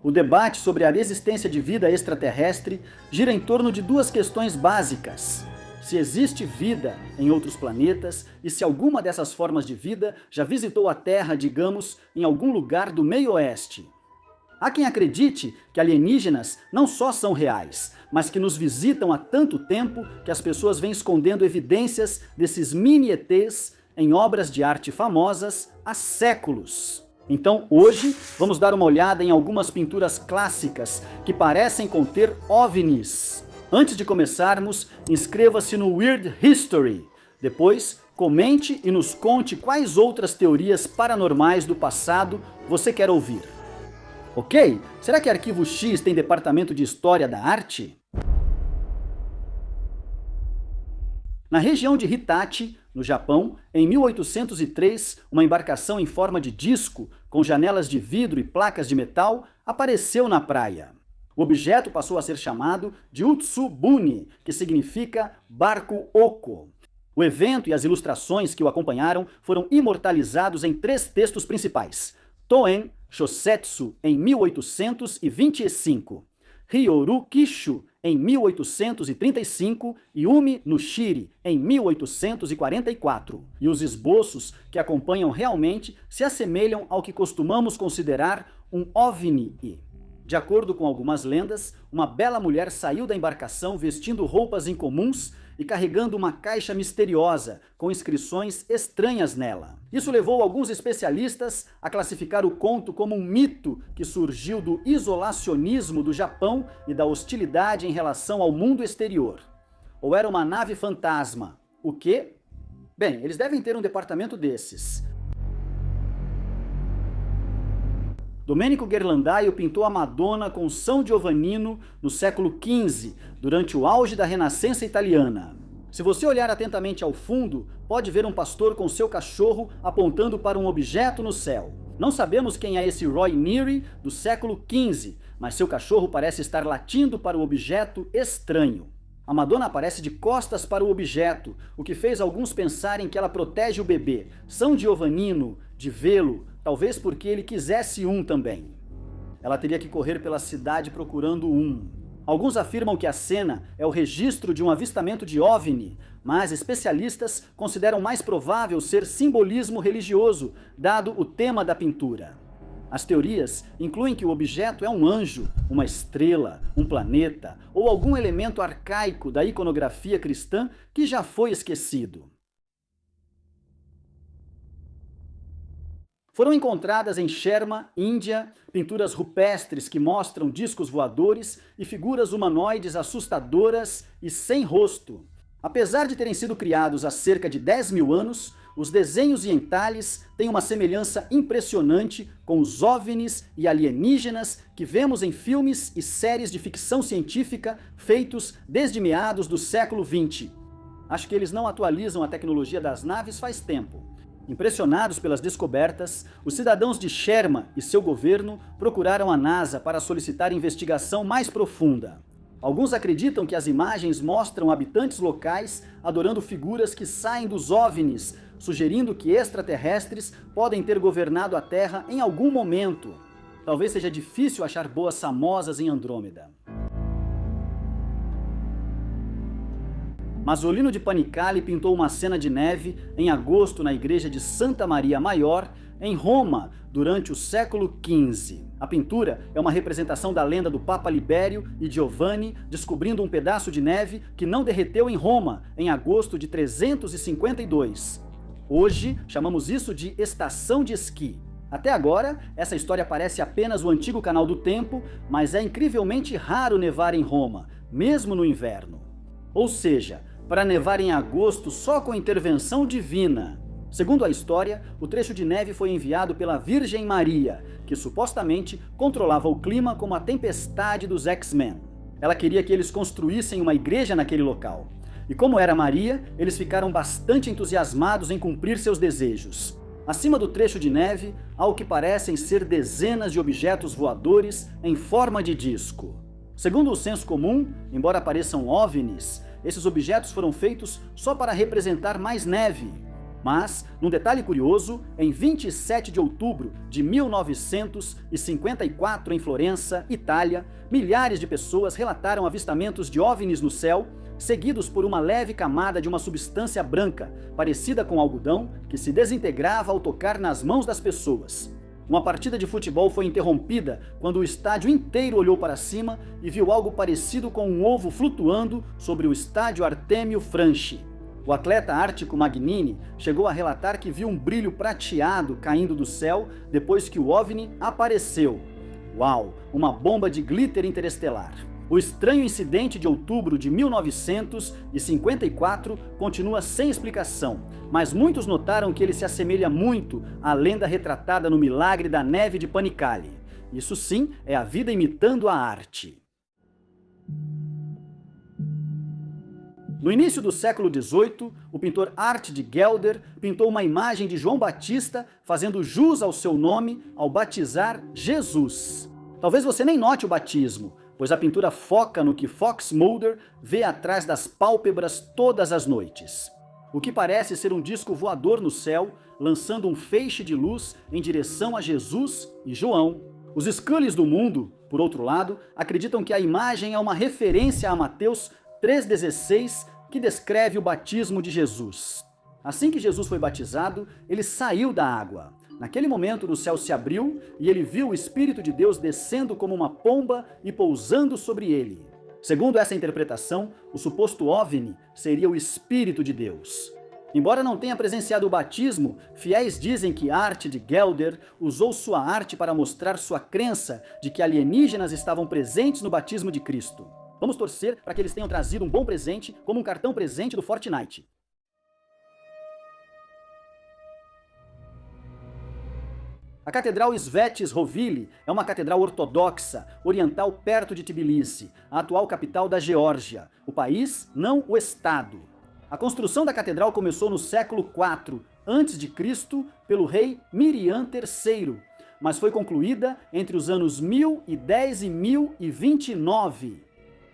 O debate sobre a existência de vida extraterrestre gira em torno de duas questões básicas. Se existe vida em outros planetas e se alguma dessas formas de vida já visitou a Terra, digamos, em algum lugar do meio oeste. Há quem acredite que alienígenas não só são reais, mas que nos visitam há tanto tempo que as pessoas vêm escondendo evidências desses mini ETs em obras de arte famosas há séculos. Então hoje vamos dar uma olhada em algumas pinturas clássicas que parecem conter OVNIs. Antes de começarmos, inscreva-se no Weird History. Depois, comente e nos conte quais outras teorias paranormais do passado você quer ouvir. Ok? Será que Arquivo X tem departamento de História da Arte? Na região de Hitachi, no Japão, em 1803, uma embarcação em forma de disco, com janelas de vidro e placas de metal, apareceu na praia. O objeto passou a ser chamado de Utsubuni, que significa barco oco. O evento e as ilustrações que o acompanharam foram imortalizados em 3 textos principais: Toen Shosetsu, em 1825, Ryoru Kishu, em 1835 e Umi no Shiri, em 1844. E os esboços que acompanham realmente se assemelham ao que costumamos considerar um OVNI. De acordo com algumas lendas, uma bela mulher saiu da embarcação vestindo roupas incomuns e carregando uma caixa misteriosa com inscrições estranhas nela. Isso levou alguns especialistas a classificar o conto como um mito que surgiu do isolacionismo do Japão e da hostilidade em relação ao mundo exterior. Ou era uma nave fantasma? O quê? Bem, eles devem ter um departamento desses. Domenico Ghirlandaio pintou a Madonna com São Giovannino no século XV, durante o auge da Renascença italiana. Se você olhar atentamente ao fundo, pode ver um pastor com seu cachorro apontando para um objeto no céu. Não sabemos quem é esse Roy Neary do século XV, mas seu cachorro parece estar latindo para o objeto estranho. A Madonna aparece de costas para o objeto, o que fez alguns pensarem que ela protege o bebê, São Giovannino, de vê-lo, talvez porque ele quisesse um também. Ela teria que correr pela cidade procurando um. Alguns afirmam que a cena é o registro de um avistamento de OVNI, mas especialistas consideram mais provável ser simbolismo religioso, dado o tema da pintura. As teorias incluem que o objeto é um anjo, uma estrela, um planeta ou algum elemento arcaico da iconografia cristã que já foi esquecido. Foram encontradas em Sherma, Índia, pinturas rupestres que mostram discos voadores e figuras humanoides assustadoras e sem rosto. Apesar de terem sido criados há cerca de 10 mil anos, os desenhos e entalhes têm uma semelhança impressionante com os OVNIs e alienígenas que vemos em filmes e séries de ficção científica feitos desde meados do século XX. Acho que eles não atualizam a tecnologia das naves faz tempo. Impressionados pelas descobertas, os cidadãos de Sherma e seu governo procuraram a NASA para solicitar investigação mais profunda. Alguns acreditam que as imagens mostram habitantes locais adorando figuras que saem dos OVNIs, sugerindo que extraterrestres podem ter governado a Terra em algum momento. Talvez seja difícil achar boas samosas em Andrômeda. Masolino de Panicali pintou uma cena de neve em agosto na igreja de Santa Maria Maior, em Roma, durante o século XV. A pintura é uma representação da lenda do Papa Libério e Giovanni descobrindo um pedaço de neve que não derreteu em Roma, em agosto de 352. Hoje, chamamos isso de estação de esqui. Até agora, essa história parece apenas o antigo canal do tempo, mas é incrivelmente raro nevar em Roma, mesmo no inverno. Ou seja, para nevar em agosto só com intervenção divina. Segundo a história, o trecho de neve foi enviado pela Virgem Maria, que supostamente controlava o clima como a tempestade dos X-Men. Ela queria que eles construíssem uma igreja naquele local. E como era Maria, eles ficaram bastante entusiasmados em cumprir seus desejos. Acima do trecho de neve, há o que parecem ser dezenas de objetos voadores em forma de disco. Segundo o senso comum, embora pareçam OVNIs, esses objetos foram feitos só para representar mais neve. Mas, num detalhe curioso, em 27 de outubro de 1954, em Florença, Itália, milhares de pessoas relataram avistamentos de OVNIs no céu, seguidos por uma leve camada de uma substância branca, parecida com algodão, que se desintegrava ao tocar nas mãos das pessoas. Uma partida de futebol foi interrompida quando o estádio inteiro olhou para cima e viu algo parecido com um ovo flutuando sobre o estádio Artemio Franchi. O atleta Ártico Magnini chegou a relatar que viu um brilho prateado caindo do céu depois que o OVNI apareceu. Uau! Uma bomba de glitter interestelar. O estranho incidente de outubro de 1954 continua sem explicação, mas muitos notaram que ele se assemelha muito à lenda retratada no Milagre da Neve de Panicale. Isso sim é a vida imitando a arte. No início do século XVIII, o pintor Art de Gelder pintou uma imagem de João Batista fazendo jus ao seu nome ao batizar Jesus. Talvez você nem note o batismo, pois a pintura foca no que Fox Mulder vê atrás das pálpebras todas as noites. O que parece ser um disco voador no céu, lançando um feixe de luz em direção a Jesus e João. Os Scullies do mundo, por outro lado, acreditam que a imagem é uma referência a Mateus 3,16, que descreve o batismo de Jesus. Assim que Jesus foi batizado, ele saiu da água. Naquele momento, o céu se abriu e ele viu o Espírito de Deus descendo como uma pomba e pousando sobre ele. Segundo essa interpretação, o suposto OVNI seria o Espírito de Deus. Embora não tenha presenciado o batismo, fiéis dizem que Art de Gelder usou sua arte para mostrar sua crença de que alienígenas estavam presentes no batismo de Cristo. Vamos torcer para que eles tenham trazido um bom presente, como um cartão presente do Fortnite. A Catedral Svetes-Roville é uma catedral ortodoxa, oriental perto de Tbilisi, a atual capital da Geórgia, o país, não o Estado. A construção da catedral começou no século IV a.C. pelo rei Miriam III, mas foi concluída entre os anos 1010 e 1029.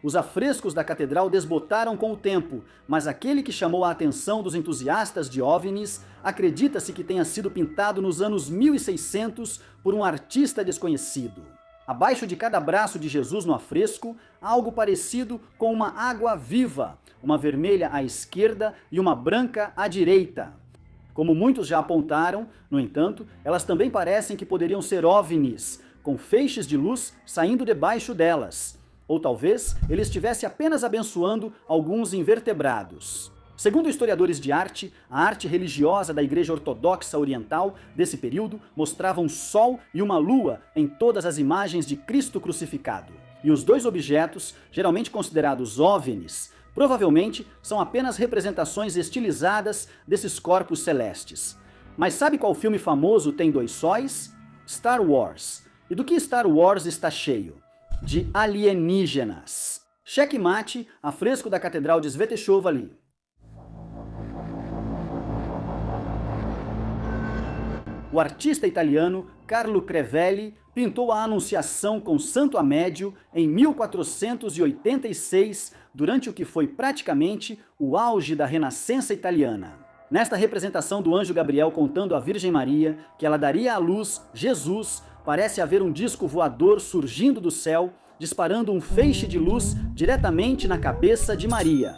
Os afrescos da catedral desbotaram com o tempo, mas aquele que chamou a atenção dos entusiastas de OVNIs acredita-se que tenha sido pintado nos anos 1600 por um artista desconhecido. Abaixo de cada braço de Jesus no afresco, há algo parecido com uma água viva, uma vermelha à esquerda e uma branca à direita. Como muitos já apontaram, no entanto, elas também parecem que poderiam ser OVNIs, com feixes de luz saindo debaixo delas. Ou talvez ele estivesse apenas abençoando alguns invertebrados. Segundo historiadores de arte, a arte religiosa da Igreja Ortodoxa Oriental desse período mostrava um sol e uma lua em todas as imagens de Cristo crucificado. E os dois objetos, geralmente considerados OVNIs, provavelmente são apenas representações estilizadas desses corpos celestes. Mas sabe qual filme famoso tem dois sóis? Star Wars. E do que Star Wars está cheio? De alienígenas. Checkmate, afresco da Catedral de Sveteshova-Li. O artista italiano Carlo Crevelli pintou a Anunciação com Santo Amédio em 1486, durante o que foi praticamente o auge da Renascença italiana. Nesta representação do anjo Gabriel contando à Virgem Maria que ela daria à luz Jesus, parece haver um disco voador surgindo do céu, disparando um feixe de luz diretamente na cabeça de Maria.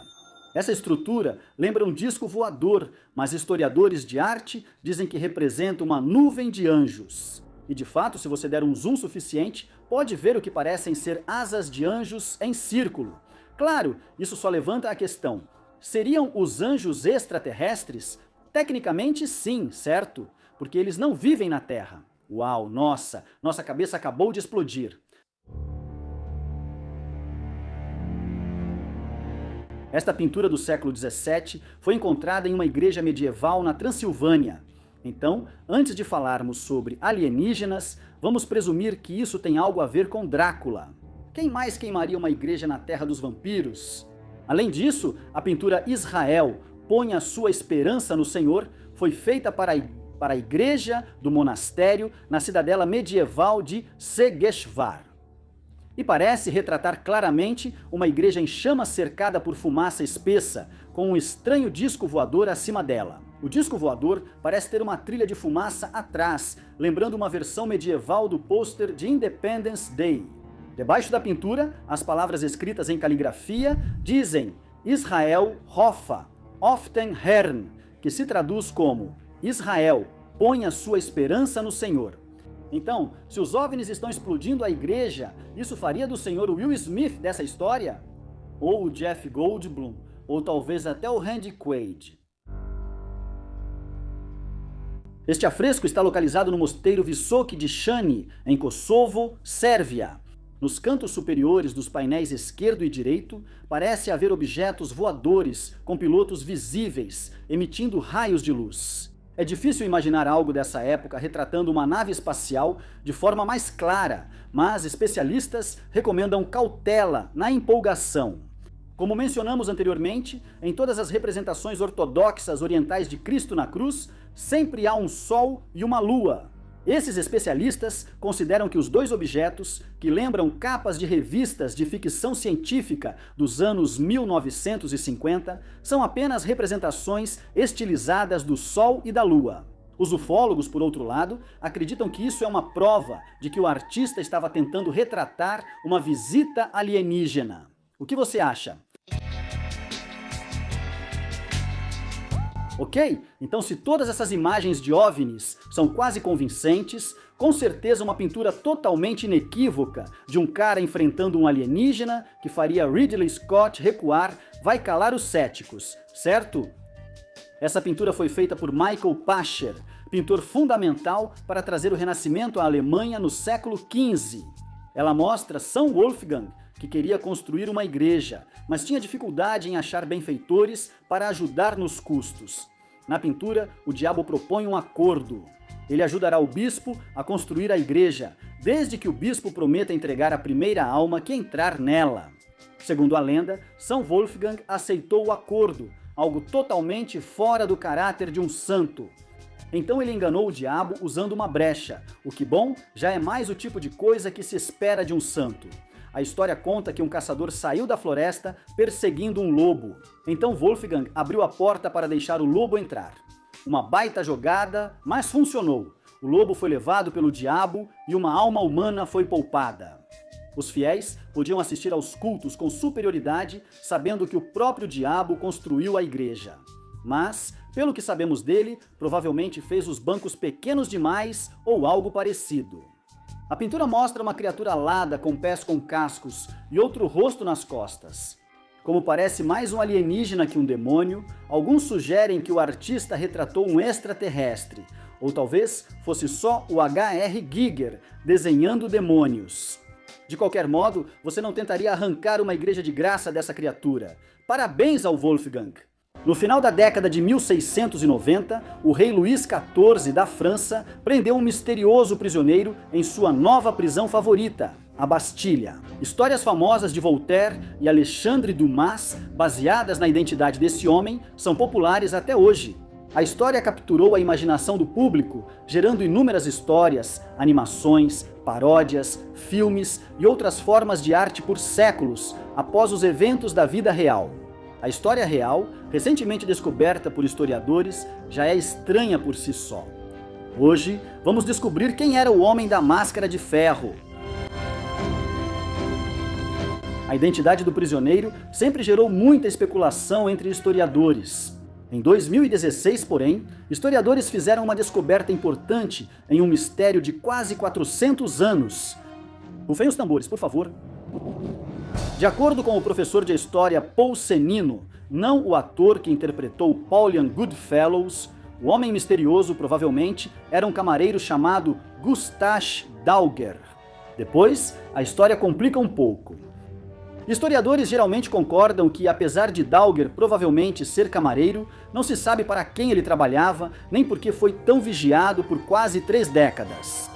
Essa estrutura lembra um disco voador, mas historiadores de arte dizem que representa uma nuvem de anjos. E de fato, se você der um zoom suficiente, pode ver o que parecem ser asas de anjos em círculo. Claro, isso só levanta a questão: seriam os anjos extraterrestres? Tecnicamente sim, certo? Porque eles não vivem na Terra. Uau, nossa cabeça acabou de explodir. Esta pintura do século XVII foi encontrada em uma igreja medieval na Transilvânia. Então, antes de falarmos sobre alienígenas, vamos presumir que isso tem algo a ver com Drácula. Quem mais queimaria uma igreja na terra dos vampiros? Além disso, a pintura Israel, Põe a Sua Esperança no Senhor, foi feita para a igreja do monastério na cidadela medieval de Segeshvar. E parece retratar claramente uma igreja em chamas cercada por fumaça espessa, com um estranho disco voador acima dela. O disco voador parece ter uma trilha de fumaça atrás, lembrando uma versão medieval do pôster de Independence Day. Debaixo da pintura, as palavras escritas em caligrafia dizem Israel Hofa, Often Herrn, que se traduz como Israel, ponha sua esperança no Senhor. Então, se os OVNIs estão explodindo a igreja, isso faria do senhor Will Smith dessa história? Ou o Jeff Goldblum, ou talvez até o Randy Quaid. Este afresco está localizado no mosteiro Visoki de Shani, em Kosovo, Sérvia. Nos cantos superiores dos painéis esquerdo e direito, parece haver objetos voadores com pilotos visíveis, emitindo raios de luz. É difícil imaginar algo dessa época retratando uma nave espacial de forma mais clara, mas especialistas recomendam cautela na empolgação. Como mencionamos anteriormente, em todas as representações ortodoxas orientais de Cristo na cruz, sempre há um sol e uma lua. Esses especialistas consideram que os dois objetos, que lembram capas de revistas de ficção científica dos anos 1950, são apenas representações estilizadas do Sol e da Lua. Os ufólogos, por outro lado, acreditam que isso é uma prova de que o artista estava tentando retratar uma visita alienígena. O que você acha? Ok? Então, se todas essas imagens de OVNIs são quase convincentes, com certeza uma pintura totalmente inequívoca de um cara enfrentando um alienígena que faria Ridley Scott recuar vai calar os céticos, certo? Essa pintura foi feita por Michael Pacher, pintor fundamental para trazer o Renascimento à Alemanha no século XV. Ela mostra São Wolfgang, que queria construir uma igreja, mas tinha dificuldade em achar benfeitores para ajudar nos custos. Na pintura, o diabo propõe um acordo. Ele ajudará o bispo a construir a igreja, desde que o bispo prometa entregar a primeira alma que entrar nela. Segundo a lenda, São Wolfgang aceitou o acordo, algo totalmente fora do caráter de um santo. Então ele enganou o diabo usando uma brecha, o que, bom, já é mais o tipo de coisa que se espera de um santo. A história conta que um caçador saiu da floresta perseguindo um lobo. Então Wolfgang abriu a porta para deixar o lobo entrar. Uma baita jogada, mas funcionou. O lobo foi levado pelo diabo e uma alma humana foi poupada. Os fiéis podiam assistir aos cultos com superioridade, sabendo que o próprio diabo construiu a igreja. Mas, pelo que sabemos dele, provavelmente fez os bancos pequenos demais ou algo parecido. A pintura mostra uma criatura alada com pés com cascos e outro rosto nas costas. Como parece mais um alienígena que um demônio, alguns sugerem que o artista retratou um extraterrestre, ou talvez fosse só o H.R. Giger desenhando demônios. De qualquer modo, você não tentaria arrancar uma igreja de graça dessa criatura. Parabéns ao Wolfgang! No final da década de 1690, o rei Luís XIV da França prendeu um misterioso prisioneiro em sua nova prisão favorita, a Bastilha. Histórias famosas de Voltaire e Alexandre Dumas, baseadas na identidade desse homem, são populares até hoje. A história capturou a imaginação do público, gerando inúmeras histórias, animações, paródias, filmes e outras formas de arte por séculos, após os eventos da vida real. A história real, recentemente descoberta por historiadores, já é estranha por si só. Hoje, vamos descobrir quem era o homem da máscara de ferro. A identidade do prisioneiro sempre gerou muita especulação entre historiadores. Em 2016, porém, historiadores fizeram uma descoberta importante em um mistério de quase 400 anos. Rufem os tambores, por favor. De acordo com o professor de história Paul Cenino, não o ator que interpretou Paulian Goodfellows, o homem misterioso provavelmente era um camareiro chamado Gustav Dauger. Depois, a história complica um pouco. Historiadores geralmente concordam que, apesar de Dauger provavelmente ser camareiro, não se sabe para quem ele trabalhava, nem porque foi tão vigiado por quase 3 décadas.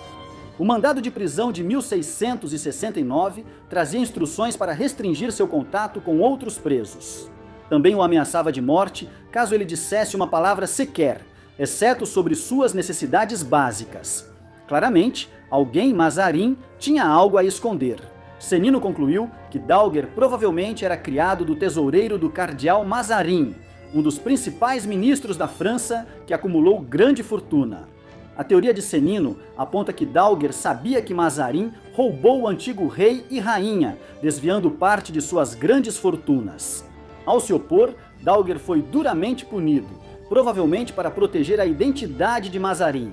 O mandado de prisão de 1669 trazia instruções para restringir seu contato com outros presos. Também o ameaçava de morte caso ele dissesse uma palavra sequer, exceto sobre suas necessidades básicas. Claramente, alguém Mazarin tinha algo a esconder. Cenino concluiu que Dauger provavelmente era criado do tesoureiro do cardeal Mazarin, um dos principais ministros da França que acumulou grande fortuna. A teoria de Cenino aponta que Dalguer sabia que Mazarin roubou o antigo rei e rainha, desviando parte de suas grandes fortunas. Ao se opor, Dalguer foi duramente punido, provavelmente para proteger a identidade de Mazarin.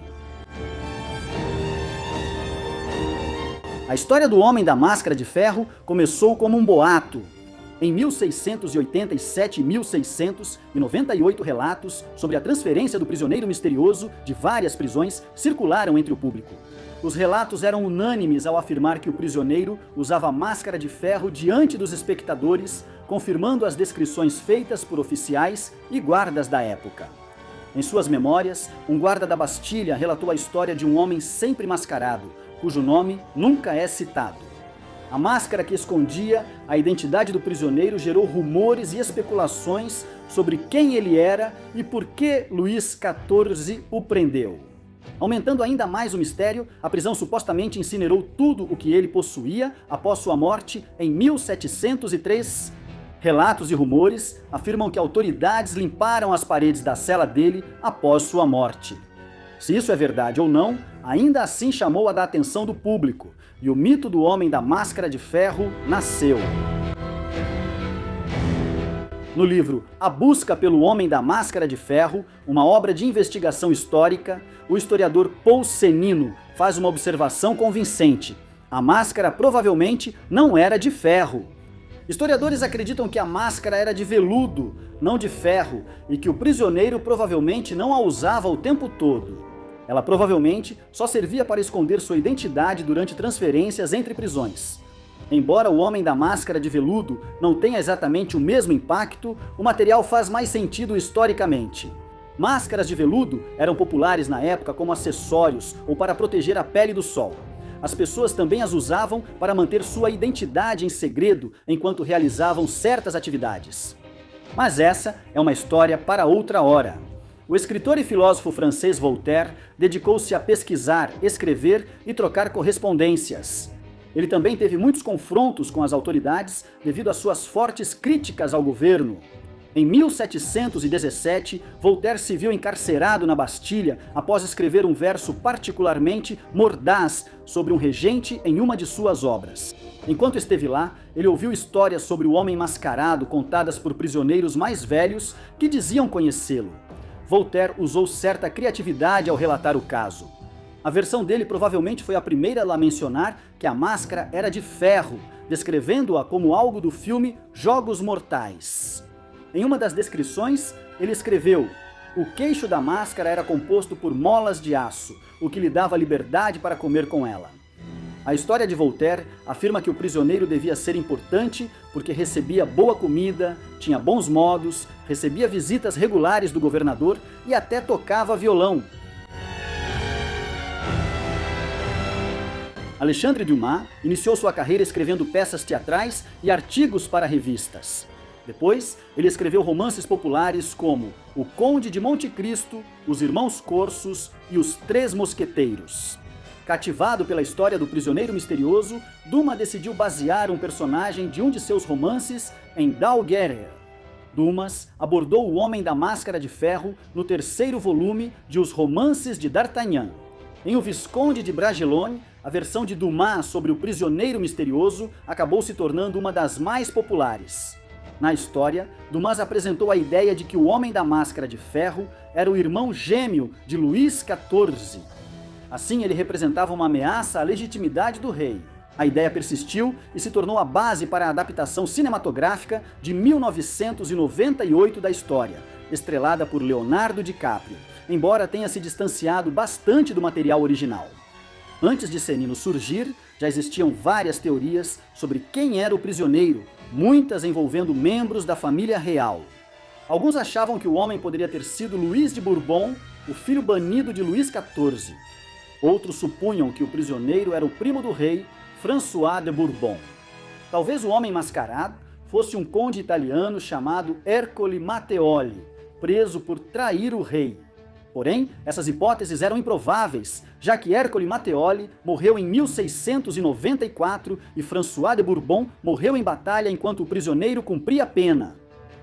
A história do Homem da Máscara de Ferro começou como um boato. Em 1687 e 1698 relatos sobre a transferência do prisioneiro misterioso de várias prisões circularam entre o público. Os relatos eram unânimes ao afirmar que o prisioneiro usava máscara de ferro diante dos espectadores, confirmando as descrições feitas por oficiais e guardas da época. Em suas memórias, um guarda da Bastilha relatou a história de um homem sempre mascarado, cujo nome nunca é citado. A máscara que escondia a identidade do prisioneiro gerou rumores e especulações sobre quem ele era e por que Luís XIV o prendeu. Aumentando ainda mais o mistério, a prisão supostamente incinerou tudo o que ele possuía após sua morte em 1703. Relatos e rumores afirmam que autoridades limparam as paredes da cela dele após sua morte. Se isso é verdade ou não, ainda assim chamou a atenção do público, e o mito do Homem da Máscara de Ferro nasceu. No livro A Busca pelo Homem da Máscara de Ferro, uma obra de investigação histórica, o historiador Paul Cenino faz uma observação convincente. A máscara provavelmente não era de ferro. Historiadores acreditam que a máscara era de veludo, não de ferro, e que o prisioneiro provavelmente não a usava o tempo todo. Ela provavelmente só servia para esconder sua identidade durante transferências entre prisões. Embora o Homem da Máscara de Veludo não tenha exatamente o mesmo impacto, o material faz mais sentido historicamente. Máscaras de veludo eram populares na época como acessórios ou para proteger a pele do sol. As pessoas também as usavam para manter sua identidade em segredo enquanto realizavam certas atividades. Mas essa é uma história para outra hora. O escritor e filósofo francês Voltaire dedicou-se a pesquisar, escrever e trocar correspondências. Ele também teve muitos confrontos com as autoridades devido às suas fortes críticas ao governo. Em 1717, Voltaire se viu encarcerado na Bastilha após escrever um verso particularmente mordaz sobre um regente em uma de suas obras. Enquanto esteve lá, ele ouviu histórias sobre o homem mascarado contadas por prisioneiros mais velhos que diziam conhecê-lo. Voltaire usou certa criatividade ao relatar o caso. A versão dele provavelmente foi a primeira a mencionar que a máscara era de ferro, descrevendo-a como algo do filme Jogos Mortais. Em uma das descrições, ele escreveu: o queixo da máscara era composto por molas de aço, o que lhe dava liberdade para comer com ela. A história de Voltaire afirma que o prisioneiro devia ser importante porque recebia boa comida, tinha bons modos, recebia visitas regulares do governador e até tocava violão. Alexandre Dumas iniciou sua carreira escrevendo peças teatrais e artigos para revistas. Depois, ele escreveu romances populares como O Conde de Monte Cristo, Os Irmãos Corsos e Os Três Mosqueteiros. Cativado pela história do prisioneiro misterioso, Dumas decidiu basear um personagem de um de seus romances em Dalguer. Dumas abordou o Homem da Máscara de Ferro no terceiro volume de Os Romances de D'Artagnan. Em O Visconde de Bragelonne, a versão de Dumas sobre o prisioneiro misterioso acabou se tornando uma das mais populares. Na história, Dumas apresentou a ideia de que o Homem da Máscara de Ferro era o irmão gêmeo de Luís XIV. Assim, ele representava uma ameaça à legitimidade do rei. A ideia persistiu e se tornou a base para a adaptação cinematográfica de 1998 da história, estrelada por Leonardo DiCaprio, embora tenha se distanciado bastante do material original. Antes de Cenino surgir, já existiam várias teorias sobre quem era o prisioneiro, muitas envolvendo membros da família real. Alguns achavam que o homem poderia ter sido Luís de Bourbon, o filho banido de Luís XIV. Outros supunham que o prisioneiro era o primo do rei, François de Bourbon. Talvez o homem mascarado fosse um conde italiano chamado Ercole Matteoli, preso por trair o rei. Porém, essas hipóteses eram improváveis, já que Ercole Matteoli morreu em 1694 e François de Bourbon morreu em batalha enquanto o prisioneiro cumpria a pena.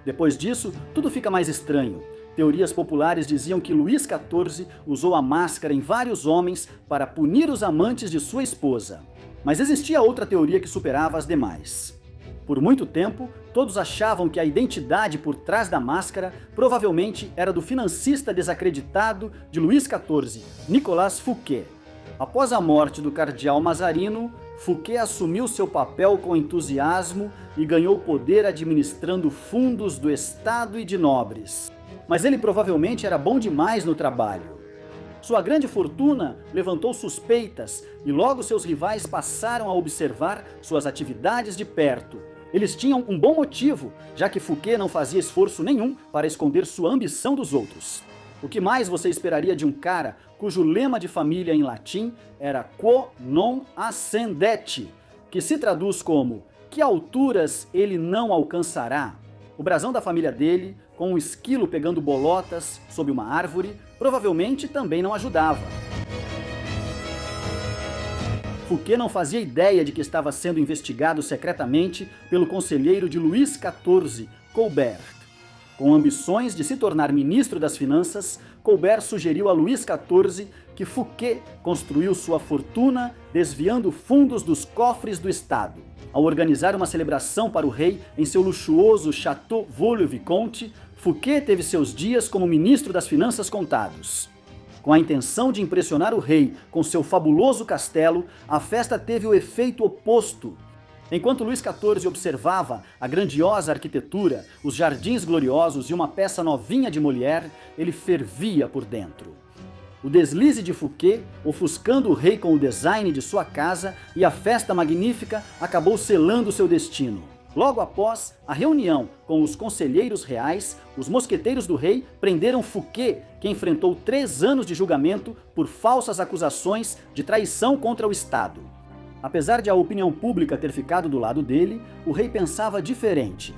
Depois disso, tudo fica mais estranho. Teorias populares diziam que Luís XIV usou a máscara em vários homens para punir os amantes de sua esposa. Mas existia outra teoria que superava as demais. Por muito tempo, todos achavam que a identidade por trás da máscara provavelmente era do financista desacreditado de Luís XIV, Nicolas Fouquet. Após a morte do cardeal Mazarino, Fouquet assumiu seu papel com entusiasmo e ganhou poder administrando fundos do Estado e de nobres. Mas ele provavelmente era bom demais no trabalho. Sua grande fortuna levantou suspeitas e logo seus rivais passaram a observar suas atividades de perto. Eles tinham um bom motivo, já que Fouquet não fazia esforço nenhum para esconder sua ambição dos outros. O que mais você esperaria de um cara cujo lema de família em latim era Quo non ascendet, que se traduz como que alturas ele não alcançará? O brasão da família dele, com um esquilo pegando bolotas sob uma árvore, provavelmente também não ajudava. Fouquet não fazia ideia de que estava sendo investigado secretamente pelo conselheiro de Luís XIV, Colbert. Com ambições de se tornar ministro das Finanças, Colbert sugeriu a Luís XIV que Fouquet construiu sua fortuna desviando fundos dos cofres do Estado. Ao organizar uma celebração para o rei em seu luxuoso Château Vaux-le-Vicomte, Fouquet teve seus dias como ministro das Finanças contados. Com a intenção de impressionar o rei com seu fabuloso castelo, a festa teve o efeito oposto. Enquanto Luís XIV observava a grandiosa arquitetura, os jardins gloriosos e uma peça novinha de Molière, ele fervia por dentro. O deslize de Fouquet, ofuscando o rei com o design de sua casa, e a festa magnífica acabou selando seu destino. Logo após a reunião com os conselheiros reais, os mosqueteiros do rei prenderam Fouquet, que enfrentou 3 anos de julgamento por falsas acusações de traição contra o Estado. Apesar de a opinião pública ter ficado do lado dele, o rei pensava diferente.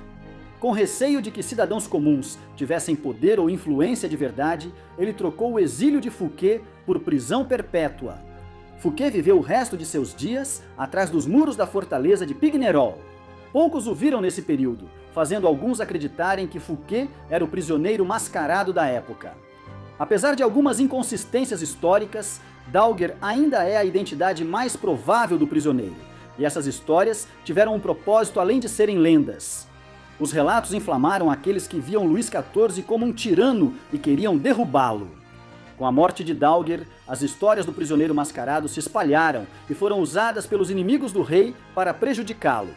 Com receio de que cidadãos comuns tivessem poder ou influência de verdade, ele trocou o exílio de Fouquet por prisão perpétua. Fouquet viveu o resto de seus dias atrás dos muros da fortaleza de Pignerol. Poucos o viram nesse período, fazendo alguns acreditarem que Fouquet era o prisioneiro mascarado da época. Apesar de algumas inconsistências históricas, D'Alger ainda é a identidade mais provável do prisioneiro, e essas histórias tiveram um propósito além de serem lendas. Os relatos inflamaram aqueles que viam Luís XIV como um tirano e queriam derrubá-lo. Com a morte de D'Alger, as histórias do prisioneiro mascarado se espalharam e foram usadas pelos inimigos do rei para prejudicá-lo.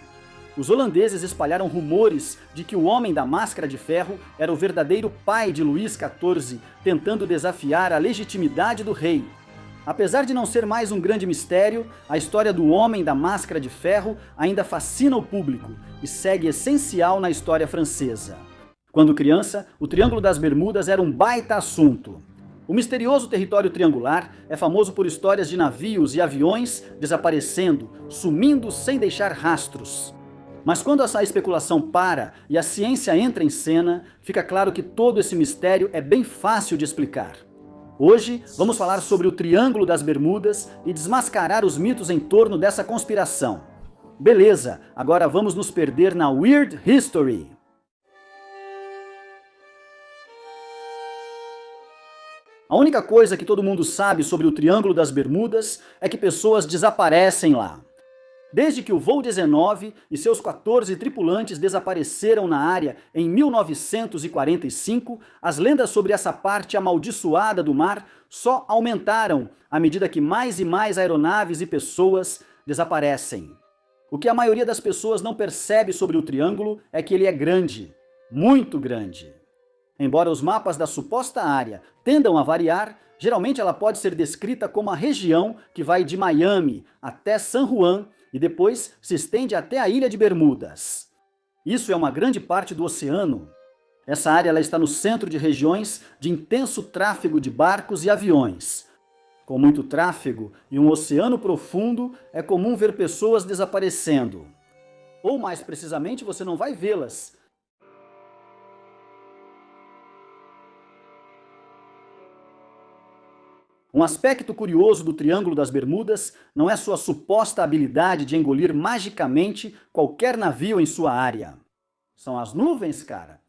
Os holandeses espalharam rumores de que o homem da máscara de ferro era o verdadeiro pai de Luís XIV, tentando desafiar a legitimidade do rei. Apesar de não ser mais um grande mistério, a história do homem da máscara de ferro ainda fascina o público e segue essencial na história francesa. Quando criança, o Triângulo das Bermudas era um baita assunto. O misterioso território triangular é famoso por histórias de navios e aviões desaparecendo, sumindo sem deixar rastros. Mas quando essa especulação para e a ciência entra em cena, fica claro que todo esse mistério é bem fácil de explicar. Hoje, vamos falar sobre o Triângulo das Bermudas e desmascarar os mitos em torno dessa conspiração. Beleza, agora vamos nos perder na Weird History. A única coisa que todo mundo sabe sobre o Triângulo das Bermudas é que pessoas desaparecem lá. Desde que o voo 19 e seus 14 tripulantes desapareceram na área em 1945, as lendas sobre essa parte amaldiçoada do mar só aumentaram à medida que mais e mais aeronaves e pessoas desaparecem. O que a maioria das pessoas não percebe sobre o triângulo é que ele é grande, muito grande. Embora os mapas da suposta área tendam a variar, geralmente ela pode ser descrita como a região que vai de Miami até San Juan, e depois se estende até a Ilha de Bermudas. Isso é uma grande parte do oceano. Essa área ela está no centro de regiões de intenso tráfego de barcos e aviões. Com muito tráfego e um oceano profundo, é comum ver pessoas desaparecendo. Ou mais precisamente, você não vai vê-las. Um aspecto curioso do Triângulo das Bermudas não é sua suposta habilidade de engolir magicamente qualquer navio em sua área. São as nuvens, cara.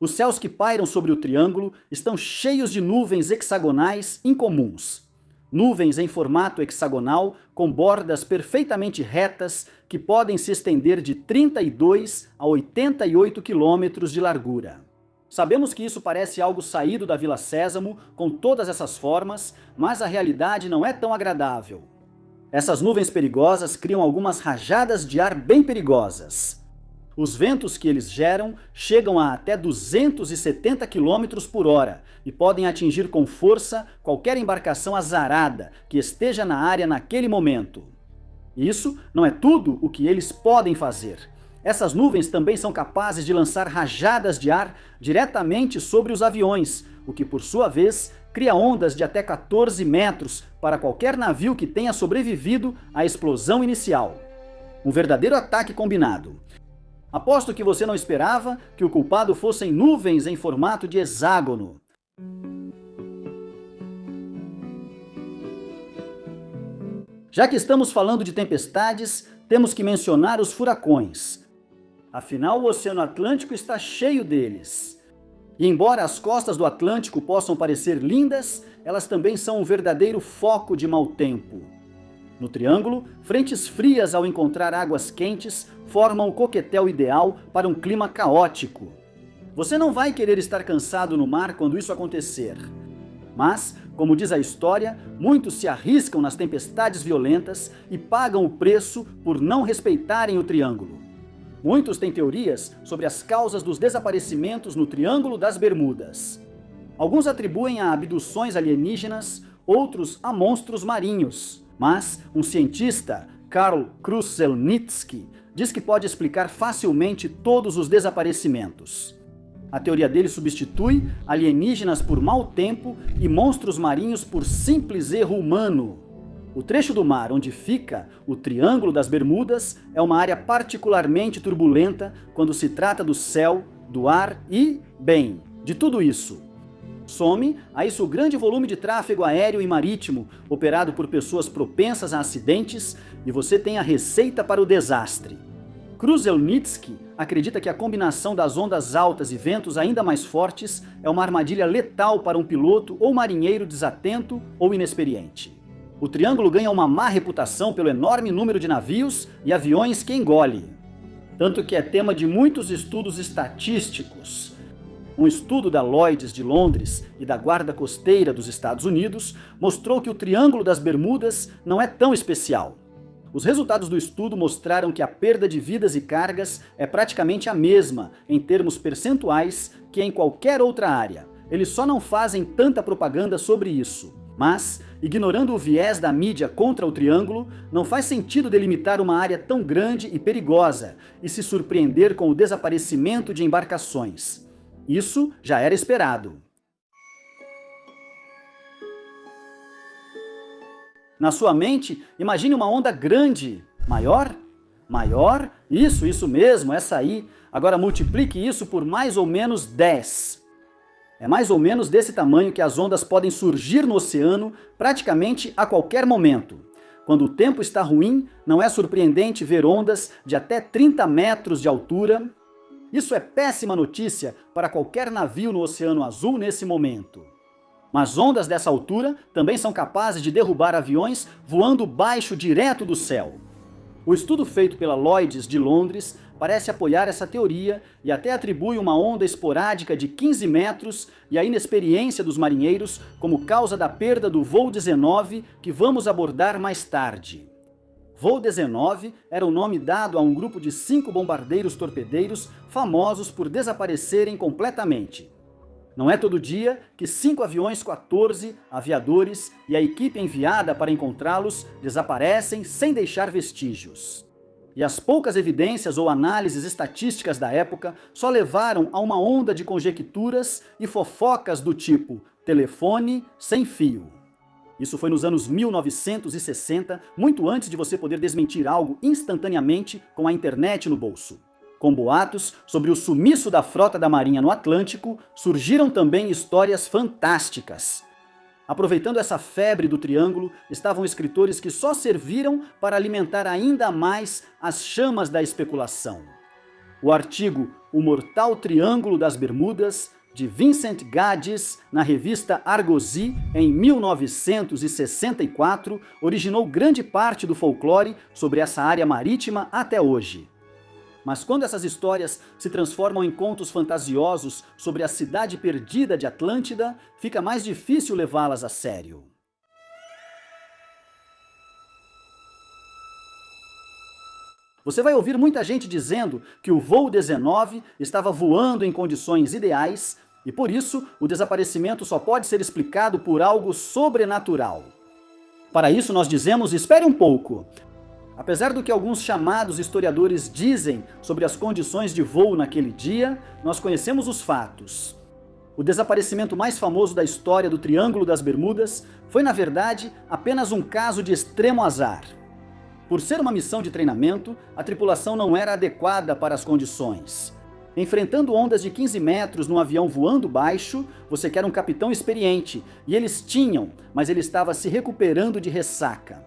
Os céus que pairam sobre o triângulo estão cheios de nuvens hexagonais incomuns. Nuvens em formato hexagonal com bordas perfeitamente retas que podem se estender de 32 a 88 quilômetros de largura. Sabemos que isso parece algo saído da Vila Sésamo, com todas essas formas, mas a realidade não é tão agradável. Essas nuvens perigosas criam algumas rajadas de ar bem perigosas. Os ventos que eles geram chegam a até 270 km por hora e podem atingir com força qualquer embarcação azarada que esteja na área naquele momento. Isso não é tudo o que eles podem fazer. Essas nuvens também são capazes de lançar rajadas de ar diretamente sobre os aviões, o que por sua vez cria ondas de até 14 metros para qualquer navio que tenha sobrevivido à explosão inicial. Um verdadeiro ataque combinado. Aposto que você não esperava que o culpado fossem nuvens em formato de hexágono. Já que estamos falando de tempestades, temos que mencionar os furacões. Afinal, o Oceano Atlântico está cheio deles. E embora as costas do Atlântico possam parecer lindas, elas também são um verdadeiro foco de mau tempo. No Triângulo, frentes frias ao encontrar águas quentes formam o coquetel ideal para um clima caótico. Você não vai querer estar cansado no mar quando isso acontecer. Mas, como diz a história, muitos se arriscam nas tempestades violentas e pagam o preço por não respeitarem o Triângulo. Muitos têm teorias sobre as causas dos desaparecimentos no Triângulo das Bermudas. Alguns atribuem a abduções alienígenas, outros a monstros marinhos. Mas um cientista, Karl Kruszelnicki, diz que pode explicar facilmente todos os desaparecimentos. A teoria dele substitui alienígenas por mau tempo e monstros marinhos por simples erro humano. O trecho do mar onde fica o Triângulo das Bermudas é uma área particularmente turbulenta quando se trata do céu, do ar e, bem, de tudo isso. Some a isso o grande volume de tráfego aéreo e marítimo, operado por pessoas propensas a acidentes, e você tem a receita para o desastre. Kruszelnicki acredita que a combinação das ondas altas e ventos ainda mais fortes é uma armadilha letal para um piloto ou marinheiro desatento ou inexperiente. O Triângulo ganha uma má reputação pelo enorme número de navios e aviões que engole. Tanto que é tema de muitos estudos estatísticos. Um estudo da Lloyd's de Londres e da Guarda Costeira dos Estados Unidos mostrou que o Triângulo das Bermudas não é tão especial. Os resultados do estudo mostraram que a perda de vidas e cargas é praticamente a mesma, em termos percentuais, que em qualquer outra área. Eles só não fazem tanta propaganda sobre isso. Mas, ignorando o viés da mídia contra o Triângulo, não faz sentido delimitar uma área tão grande e perigosa e se surpreender com o desaparecimento de embarcações. Isso já era esperado. Na sua mente, imagine uma onda grande. Maior? Maior? Isso mesmo, essa aí. Agora multiplique isso por mais ou menos 10. É mais ou menos desse tamanho que as ondas podem surgir no oceano praticamente a qualquer momento. Quando o tempo está ruim, não é surpreendente ver ondas de até 30 metros de altura. Isso é péssima notícia para qualquer navio no Oceano Azul nesse momento. Mas ondas dessa altura também são capazes de derrubar aviões voando baixo direto do céu. O estudo feito pela Lloyd's de Londres parece apoiar essa teoria e até atribui uma onda esporádica de 15 metros e a inexperiência dos marinheiros como causa da perda do voo 19 que vamos abordar mais tarde. Voo 19 era o nome dado a um grupo de 5 bombardeiros torpedeiros famosos por desaparecerem completamente. Não é todo dia que 5 aviões 14, aviadores e a equipe enviada para encontrá-los desaparecem sem deixar vestígios. E as poucas evidências ou análises estatísticas da época só levaram a uma onda de conjecturas e fofocas do tipo telefone sem fio. Isso foi nos anos 1960, muito antes de você poder desmentir algo instantaneamente com a internet no bolso. Com boatos sobre o sumiço da frota da Marinha no Atlântico, surgiram também histórias fantásticas. Aproveitando essa febre do Triângulo, estavam escritores que só serviram para alimentar ainda mais as chamas da especulação. o artigo O Mortal Triângulo das Bermudas, de Vincent Gaddis, na revista Argosy, em 1964, originou grande parte do folclore sobre essa área marítima até hoje. Mas quando essas histórias se transformam em contos fantasiosos sobre a cidade perdida de Atlântida, fica mais difícil levá-las a sério. Você vai ouvir muita gente dizendo que o voo 19 estava voando em condições ideais e, por isso, o desaparecimento só pode ser explicado por algo sobrenatural. Para isso, nós dizemos: espere um pouco. Apesar do que alguns chamados historiadores dizem sobre as condições de voo naquele dia, nós conhecemos os fatos. O desaparecimento mais famoso da história do Triângulo das Bermudas foi, na verdade, apenas um caso de extremo azar. Por ser uma missão de treinamento, a tripulação não era adequada para as condições. Enfrentando ondas de 15 metros num avião voando baixo, você quer um capitão experiente, e eles tinham, mas ele estava se recuperando de ressaca.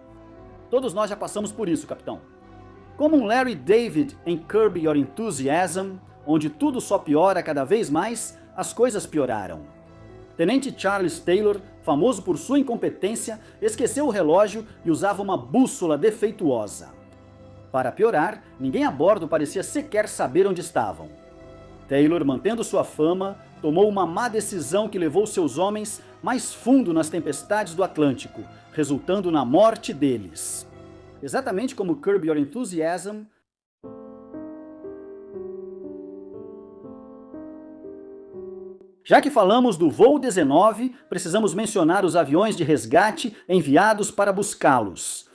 Todos nós já passamos por isso, capitão. Como um Larry David em Curb Your Enthusiasm, onde tudo só piora cada vez mais, as coisas pioraram. Tenente Charles Taylor, famoso por sua incompetência, esqueceu o relógio e usava uma bússola defeituosa. Para piorar, ninguém a bordo parecia sequer saber onde estavam. Taylor, mantendo sua fama, tomou uma má decisão que levou seus homens mais fundo nas tempestades do Atlântico, resultando na morte deles. Exatamente como Curb Your Enthusiasm, já que falamos do voo 19, precisamos mencionar os aviões de resgate enviados para buscá-los.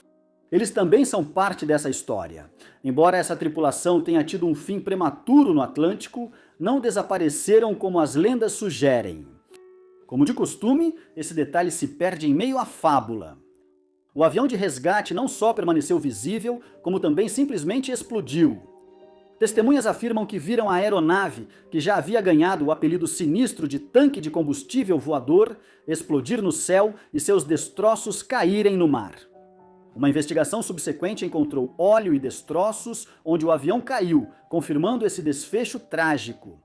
Eles também são parte dessa história. Embora essa tripulação tenha tido um fim prematuro no Atlântico, não desapareceram como as lendas sugerem. Como de costume, esse detalhe se perde em meio à fábula. O avião de resgate não só permaneceu visível, como também simplesmente explodiu. Testemunhas afirmam que viram a aeronave, que já havia ganhado o apelido sinistro de tanque de combustível voador, explodir no céu e seus destroços caírem no mar. Uma investigação subsequente encontrou óleo e destroços onde o avião caiu, confirmando esse desfecho trágico.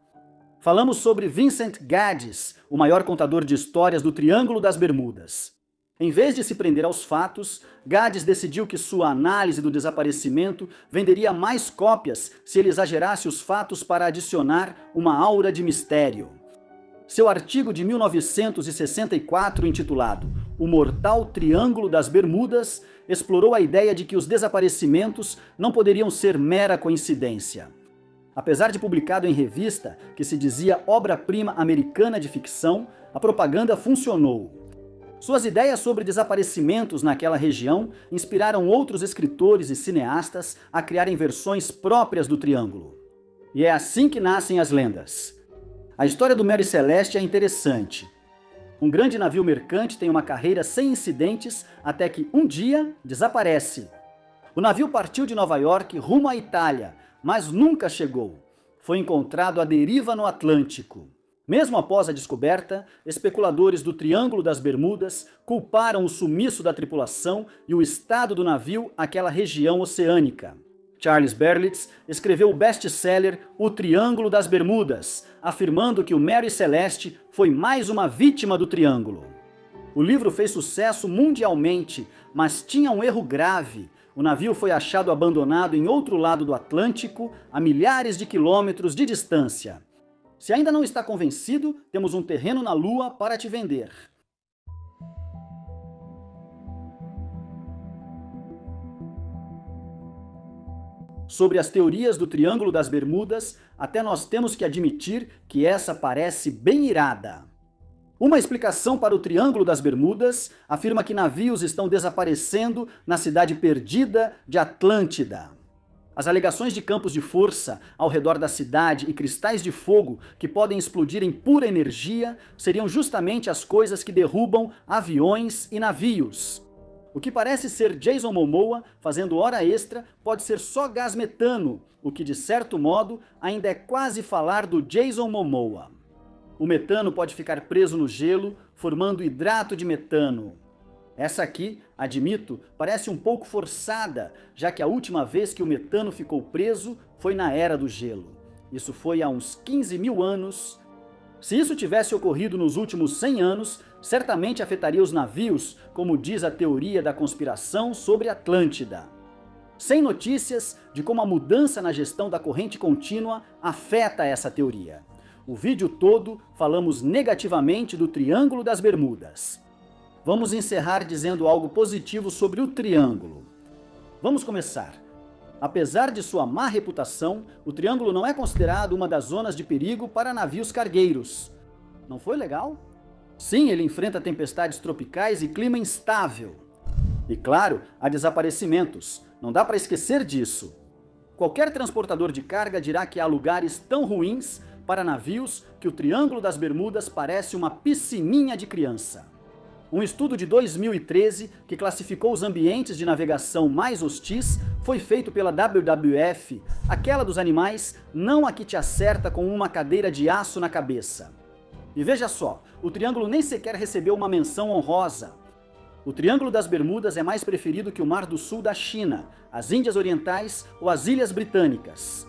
Falamos sobre Vincent Gaddis, o maior contador de histórias do Triângulo das Bermudas. Em vez de se prender aos fatos, Gaddis decidiu que sua análise do desaparecimento venderia mais cópias se ele exagerasse os fatos para adicionar uma aura de mistério. Seu artigo de 1964, intitulado O Mortal Triângulo das Bermudas, explorou a ideia de que os desaparecimentos não poderiam ser mera coincidência. Apesar de publicado em revista, que se dizia obra-prima americana de ficção, a propaganda funcionou. Suas ideias sobre desaparecimentos naquela região inspiraram outros escritores e cineastas a criarem versões próprias do Triângulo. E é assim que nascem as lendas. A história do Mary Celeste é interessante. Um grande navio mercante tem uma carreira sem incidentes até que um dia desaparece. O navio partiu de Nova York rumo à Itália, mas nunca chegou. Foi encontrado à deriva no Atlântico. Mesmo após a descoberta, especuladores do Triângulo das Bermudas culparam o sumiço da tripulação e o estado do navio àquela região oceânica. Charles Berlitz escreveu o best-seller O Triângulo das Bermudas, afirmando que o Mary Celeste foi mais uma vítima do Triângulo. O livro fez sucesso mundialmente, mas tinha um erro grave. O navio foi achado abandonado em outro lado do Atlântico, a milhares de quilômetros de distância. Se ainda não está convencido, temos um terreno na Lua para te vender. Sobre as teorias do Triângulo das Bermudas, até nós temos que admitir que essa parece bem irada. Uma explicação para o Triângulo das Bermudas afirma que navios estão desaparecendo na cidade perdida de Atlântida. As alegações de campos de força ao redor da cidade e cristais de fogo que podem explodir em pura energia seriam justamente as coisas que derrubam aviões e navios. O que parece ser Jason Momoa fazendo hora extra pode ser só gás metano, o que de certo modo ainda é quase falar do Jason Momoa. O metano pode ficar preso no gelo, formando hidrato de metano. Essa aqui, admito, parece um pouco forçada, já que a última vez que o metano ficou preso foi na Era do Gelo. Isso foi há uns 15 mil anos. Se isso tivesse ocorrido nos últimos 100 anos, certamente afetaria os navios, como diz a teoria da conspiração sobre Atlântida. Sem notícias de como a mudança na gestão da corrente contínua afeta essa teoria. O vídeo todo falamos negativamente do Triângulo das Bermudas. Vamos encerrar dizendo algo positivo sobre o Triângulo. Vamos começar. Apesar de sua má reputação, o Triângulo não é considerado uma das zonas de perigo para navios cargueiros. Não foi legal? Sim, ele enfrenta tempestades tropicais e clima instável. E claro, há desaparecimentos. Não dá para esquecer disso. Qualquer transportador de carga dirá que há lugares tão ruins para navios que o Triângulo das Bermudas parece uma piscininha de criança. Um estudo de 2013 que classificou os ambientes de navegação mais hostis foi feito pela WWF, aquela dos animais, não a que te acerta com uma cadeira de aço na cabeça. E veja só, o Triângulo nem sequer recebeu uma menção honrosa. O Triângulo das Bermudas é mais preferido que o Mar do Sul da China, as Índias Orientais ou as Ilhas Britânicas.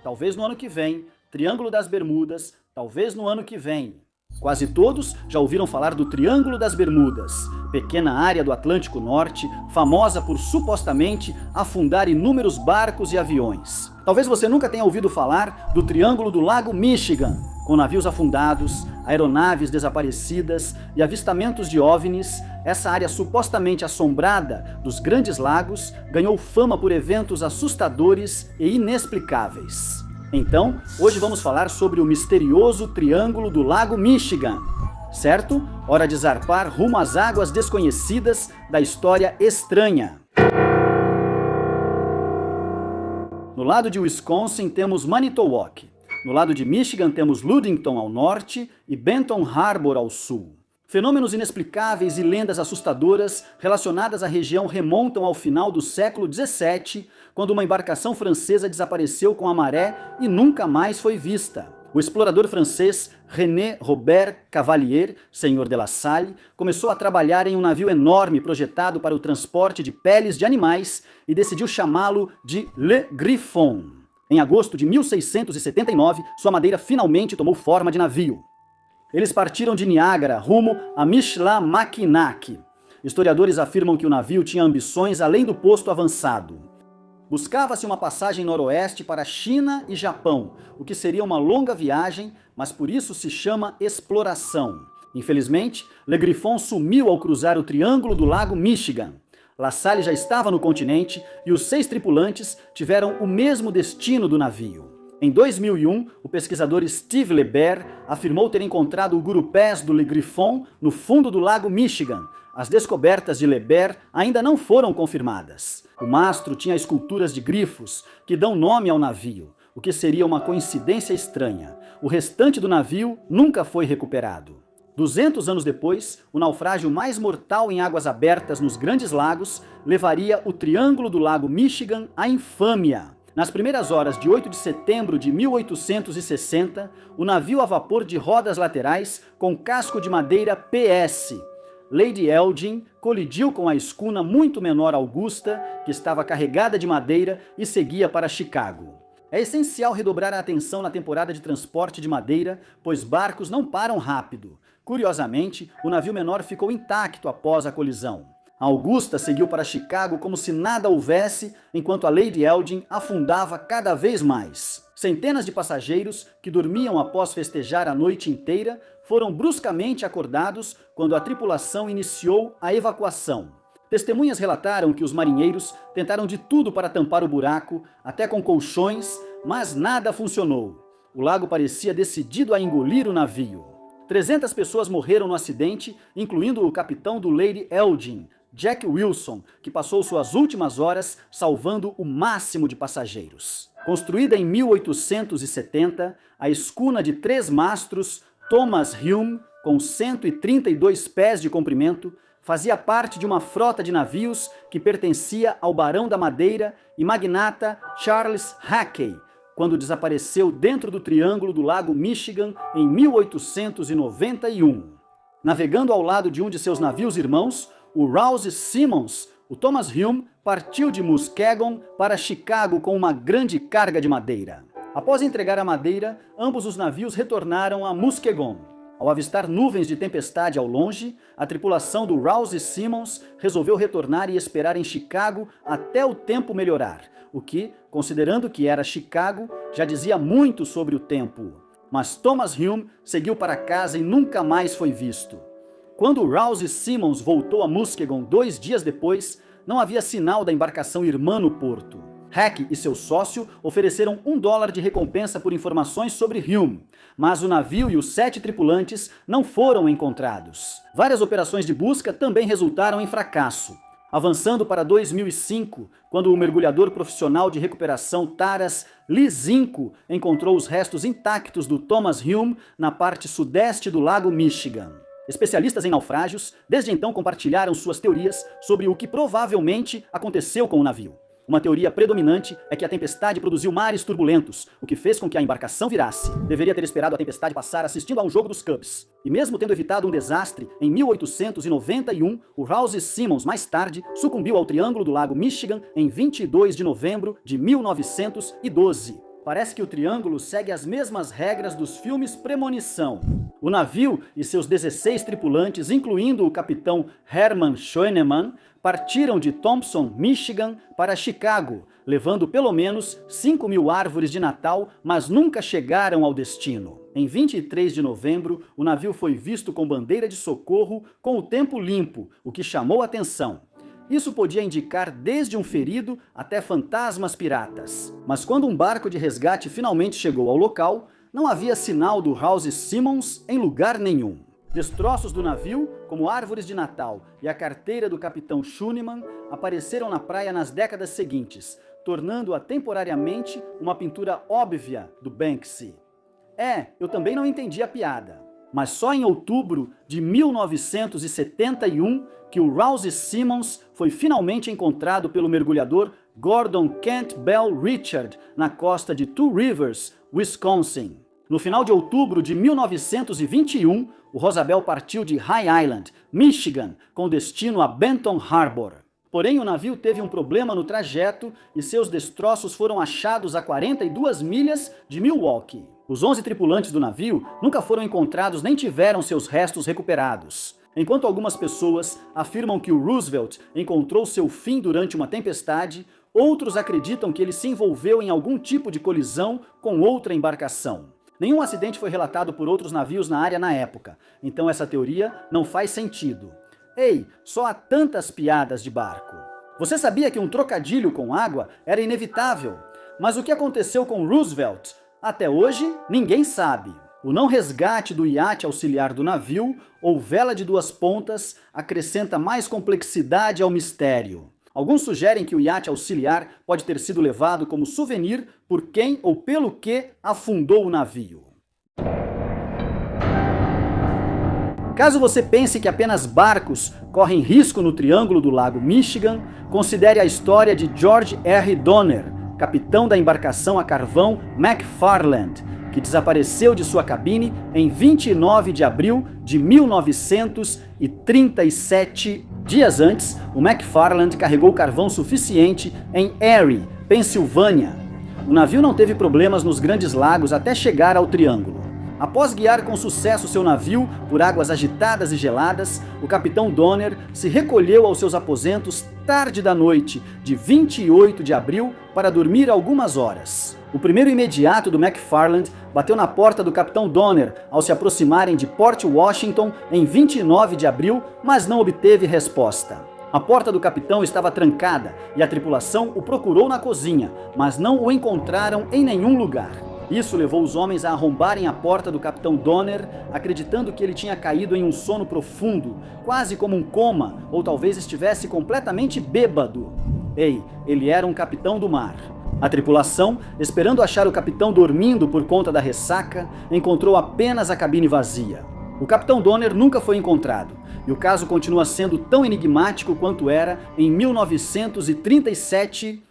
Talvez no ano que vem, Triângulo das Bermudas, talvez no ano que vem. Quase todos já ouviram falar do Triângulo das Bermudas, pequena área do Atlântico Norte, famosa por supostamente afundar inúmeros barcos e aviões. Talvez você nunca tenha ouvido falar do Triângulo do Lago Michigan, com navios afundados, aeronaves desaparecidas e avistamentos de OVNIs. Essa área supostamente assombrada dos Grandes Lagos ganhou fama por eventos assustadores e inexplicáveis. Então, hoje vamos falar sobre o misterioso Triângulo do Lago Michigan. Certo? Hora de zarpar rumo às águas desconhecidas da história estranha. No lado de Wisconsin temos Manitowoc. No lado de Michigan temos Ludington ao norte e Benton Harbor ao sul. Fenômenos inexplicáveis e lendas assustadoras relacionadas à região remontam ao final do século XVII, quando uma embarcação francesa desapareceu com a maré e nunca mais foi vista. O explorador francês René Robert Cavelier, senhor de La Salle, começou a trabalhar em um navio enorme projetado para o transporte de peles de animais e decidiu chamá-lo de Le Griffon. Em agosto de 1679, sua madeira finalmente tomou forma de navio. Eles partiram de Niágara rumo a Michilimackinac. Historiadores afirmam que o navio tinha ambições além do posto avançado. Buscava-se uma passagem noroeste para China e Japão, o que seria uma longa viagem, mas por isso se chama exploração. Infelizmente, Le Griffon sumiu ao cruzar o Triângulo do Lago Michigan. La Salle já estava no continente e os 6 tripulantes tiveram o mesmo destino do navio. Em 2001, o pesquisador Steve Lebert afirmou ter encontrado o gurupés do Le Griffon no fundo do Lago Michigan. As descobertas de Lebert ainda não foram confirmadas. O mastro tinha esculturas de grifos que dão nome ao navio, o que seria uma coincidência estranha. O restante do navio nunca foi recuperado. 200 anos depois, o naufrágio mais mortal em águas abertas nos Grandes Lagos levaria o Triângulo do Lago Michigan à infâmia. Nas primeiras horas de 8 de setembro de 1860, o navio a vapor de rodas laterais com casco de madeira PS, Lady Elgin, colidiu com a escuna muito menor Augusta, que estava carregada de madeira e seguia para Chicago. É essencial redobrar a atenção na temporada de transporte de madeira, pois barcos não param rápido. Curiosamente, o navio menor ficou intacto após a colisão. A Augusta seguiu para Chicago como se nada houvesse, enquanto a Lady Elgin afundava cada vez mais. Centenas de passageiros, que dormiam após festejar a noite inteira, foram bruscamente acordados quando a tripulação iniciou a evacuação. Testemunhas relataram que os marinheiros tentaram de tudo para tampar o buraco, até com colchões, mas nada funcionou. O lago parecia decidido a engolir o navio. 300 pessoas morreram no acidente, incluindo o capitão do Lady Elgin, Jack Wilson, que passou suas últimas horas salvando o máximo de passageiros. Construída em 1870, a escuna de 3 mastros Thomas Hume, com 132 pés de comprimento, fazia parte de uma frota de navios que pertencia ao Barão da Madeira e magnata Charles Hackey, quando desapareceu dentro do Triângulo do Lago Michigan em 1891. Navegando ao lado de um de seus navios irmãos, o Rouse Simmons, o Thomas Hume partiu de Muskegon para Chicago com uma grande carga de madeira. Após entregar a madeira, ambos os navios retornaram a Muskegon. Ao avistar nuvens de tempestade ao longe, a tripulação do Rouse Simmons resolveu retornar e esperar em Chicago até o tempo melhorar, o que, considerando que era Chicago, já dizia muito sobre o tempo. Mas Thomas Hume seguiu para casa e nunca mais foi visto. Quando o Rouse Simmons voltou a Muskegon 2 dias depois, não havia sinal da embarcação irmã no porto. Hack e seu sócio ofereceram $1 de recompensa por informações sobre Hume, mas o navio e os 7 tripulantes não foram encontrados. Várias operações de busca também resultaram em fracasso. Avançando para 2005, quando o mergulhador profissional de recuperação Taras Lizinco encontrou os restos intactos do Thomas Hume na parte sudeste do lago Michigan. Especialistas em naufrágios desde então compartilharam suas teorias sobre o que provavelmente aconteceu com o navio. Uma teoria predominante é que a tempestade produziu mares turbulentos, o que fez com que a embarcação virasse. Deveria ter esperado a tempestade passar assistindo a um jogo dos Cubs. E mesmo tendo evitado um desastre, em 1891, o Rouse Simmons, mais tarde, sucumbiu ao Triângulo do Lago Michigan em 22 de novembro de 1912. Parece que o triângulo segue as mesmas regras dos filmes Premonição. O navio e seus 16 tripulantes, incluindo o capitão Hermann Schönemann, partiram de Thompson, Michigan, para Chicago, levando pelo menos 5.000 árvores de Natal, mas nunca chegaram ao destino. Em 23 de novembro, o navio foi visto com bandeira de socorro com o tempo limpo, o que chamou a atenção. Isso podia indicar desde um ferido até fantasmas piratas. Mas quando um barco de resgate finalmente chegou ao local, não havia sinal do Rouse Simmons em lugar nenhum. Destroços do navio, como árvores de Natal e a carteira do capitão Schönemann, apareceram na praia nas décadas seguintes, tornando-a temporariamente uma pintura óbvia do Banksy. Eu também não entendi a piada. Mas só em outubro de 1971 que o Rouse Simmons foi finalmente encontrado pelo mergulhador Gordon Campbell Richard na costa de Two Rivers, Wisconsin. No final de outubro de 1921, o Rosabel partiu de High Island, Michigan, com destino a Benton Harbor. Porém, o navio teve um problema no trajeto e seus destroços foram achados a 42 milhas de Milwaukee. Os 11 tripulantes do navio nunca foram encontrados nem tiveram seus restos recuperados. Enquanto algumas pessoas afirmam que o Roosevelt encontrou seu fim durante uma tempestade, outros acreditam que ele se envolveu em algum tipo de colisão com outra embarcação. Nenhum acidente foi relatado por outros navios na área na época, então essa teoria não faz sentido. Só há tantas piadas de barco. Você sabia que um trocadilho com água era inevitável? Mas o que aconteceu com Roosevelt? Até hoje, ninguém sabe. O não resgate do iate auxiliar do navio, ou vela de 2 pontas, acrescenta mais complexidade ao mistério. Alguns sugerem que o iate auxiliar pode ter sido levado como souvenir por quem ou pelo que afundou o navio. Caso você pense que apenas barcos correm risco no Triângulo do Lago Michigan, considere a história de George R. Donner, capitão da embarcação a carvão McFarland, que desapareceu de sua cabine em 29 de abril de 1937. Dias antes, o McFarland carregou carvão suficiente em Erie, Pensilvânia. O navio não teve problemas nos Grandes Lagos até chegar ao Triângulo. Após guiar com sucesso seu navio por águas agitadas e geladas, o capitão Donner se recolheu aos seus aposentos tarde da noite de 28 de abril para dormir algumas horas. O primeiro imediato do McFarland bateu na porta do capitão Donner ao se aproximarem de Port Washington em 29 de abril, mas não obteve resposta. A porta do capitão estava trancada e a tripulação o procurou na cozinha, mas não o encontraram em nenhum lugar. Isso levou os homens a arrombarem a porta do capitão Donner, acreditando que ele tinha caído em um sono profundo, quase como um coma, ou talvez estivesse completamente bêbado. Ele era um capitão do mar. A tripulação, esperando achar o capitão dormindo por conta da ressaca, encontrou apenas a cabine vazia. O capitão Donner nunca foi encontrado, e o caso continua sendo tão enigmático quanto era em 1937.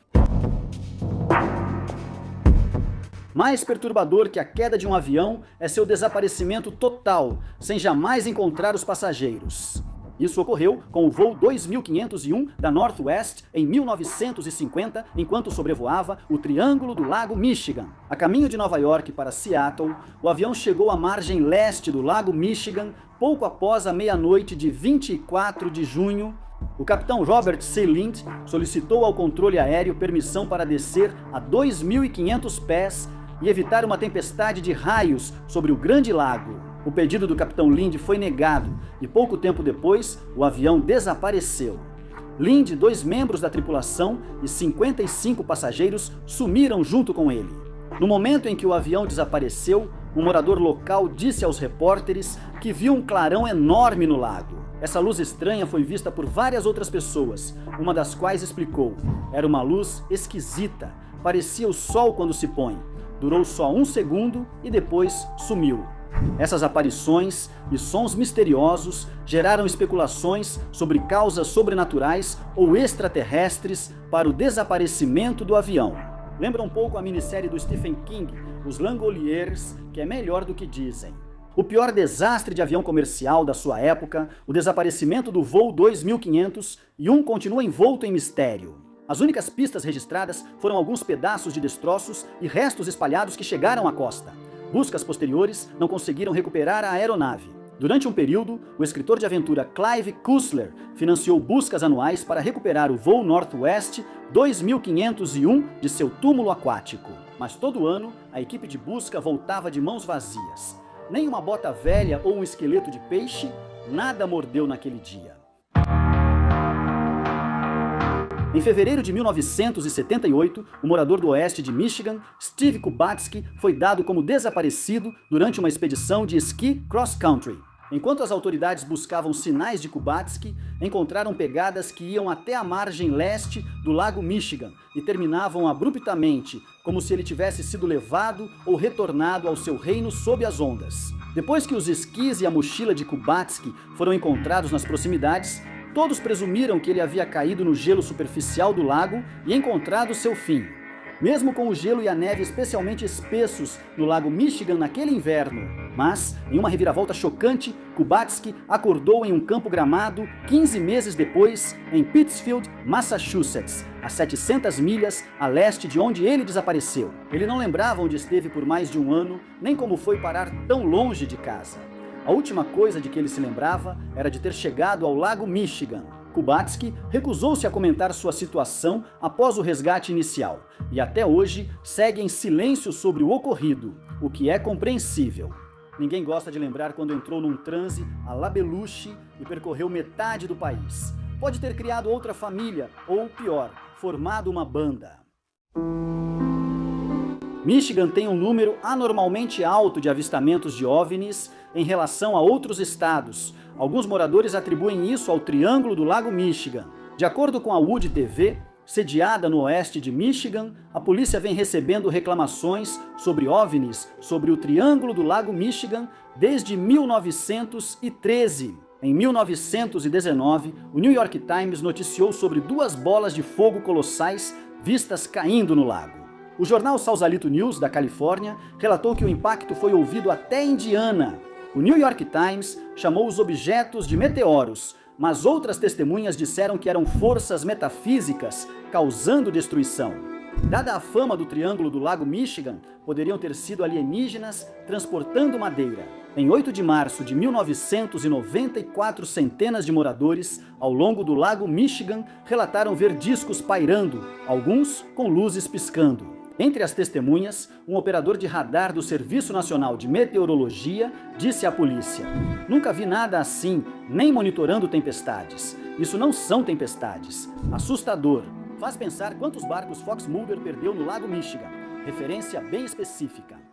Mais perturbador que a queda de um avião é seu desaparecimento total, sem jamais encontrar os passageiros. Isso ocorreu com o voo 2501 da Northwest em 1950, enquanto sobrevoava o Triângulo do Lago Michigan. A caminho de Nova York para Seattle, o avião chegou à margem leste do Lago Michigan pouco após a meia-noite de 24 de junho. O capitão Robert C. Lind solicitou ao controle aéreo permissão para descer a 2.500 pés e evitar uma tempestade de raios sobre o Grande Lago. O pedido do capitão Lind foi negado e pouco tempo depois o avião desapareceu. Lind, 2 membros da tripulação e 55 passageiros sumiram junto com ele. No momento em que o avião desapareceu, um morador local disse aos repórteres que viu um clarão enorme no lago. Essa luz estranha foi vista por várias outras pessoas, uma das quais explicou: era uma luz esquisita, parecia o sol quando se põe. Durou só 1 segundo e depois sumiu. Essas aparições e sons misteriosos geraram especulações sobre causas sobrenaturais ou extraterrestres para o desaparecimento do avião. Lembra um pouco a minissérie do Stephen King, Os Langoliers, que é melhor do que dizem. O pior desastre de avião comercial da sua época, o desaparecimento do voo 2501, continua envolto em mistério. As únicas pistas registradas foram alguns pedaços de destroços e restos espalhados que chegaram à costa. Buscas posteriores não conseguiram recuperar a aeronave. Durante um período, o escritor de aventura Clive Cussler financiou buscas anuais para recuperar o voo Northwest 2501 de seu túmulo aquático. Mas todo ano, a equipe de busca voltava de mãos vazias. Nem uma bota velha ou um esqueleto de peixe, nada mordeu naquele dia. Em fevereiro de 1978, o morador do oeste de Michigan, Steve Kubatsky, foi dado como desaparecido durante uma expedição de esqui cross-country. Enquanto as autoridades buscavam sinais de Kubatsky, encontraram pegadas que iam até a margem leste do Lago Michigan e terminavam abruptamente, como se ele tivesse sido levado ou retornado ao seu reino sob as ondas. Depois que os esquis e a mochila de Kubatsky foram encontrados nas proximidades, todos presumiram que ele havia caído no gelo superficial do lago e encontrado seu fim. Mesmo com o gelo e a neve especialmente espessos no Lago Michigan naquele inverno. Mas, em uma reviravolta chocante, Kubatsky acordou em um campo gramado 15 meses depois, em Pittsfield, Massachusetts, a 700 milhas a leste de onde ele desapareceu. Ele não lembrava onde esteve por mais de 1 ano, nem como foi parar tão longe de casa. A última coisa de que ele se lembrava era de ter chegado ao Lago Michigan. Kubatsky recusou-se a comentar sua situação após o resgate inicial e até hoje segue em silêncio sobre o ocorrido, o que é compreensível. Ninguém gosta de lembrar quando entrou num transe a la Belushi e percorreu metade do país. Pode ter criado outra família ou, pior, formado uma banda. Michigan tem um número anormalmente alto de avistamentos de OVNIs em relação a outros estados. Alguns moradores atribuem isso ao Triângulo do Lago Michigan. De acordo com a Wood TV, sediada no oeste de Michigan, a polícia vem recebendo reclamações sobre OVNIs sobre o Triângulo do Lago Michigan desde 1913. Em 1919, o New York Times noticiou sobre 2 bolas de fogo colossais vistas caindo no lago. O jornal Sausalito News, da Califórnia, relatou que o impacto foi ouvido até Indiana. O New York Times chamou os objetos de meteoros, mas outras testemunhas disseram que eram forças metafísicas causando destruição. Dada a fama do Triângulo do Lago Michigan, poderiam ter sido alienígenas transportando madeira. Em 8 de março de 1994, centenas de moradores ao longo do Lago Michigan relataram ver discos pairando, alguns com luzes piscando. Entre as testemunhas, um operador de radar do Serviço Nacional de Meteorologia disse à polícia: "Nunca vi nada assim, nem monitorando tempestades. Isso não são tempestades. Assustador. Faz pensar quantos barcos Fox Mulder perdeu no Lago Michigan." Referência bem específica.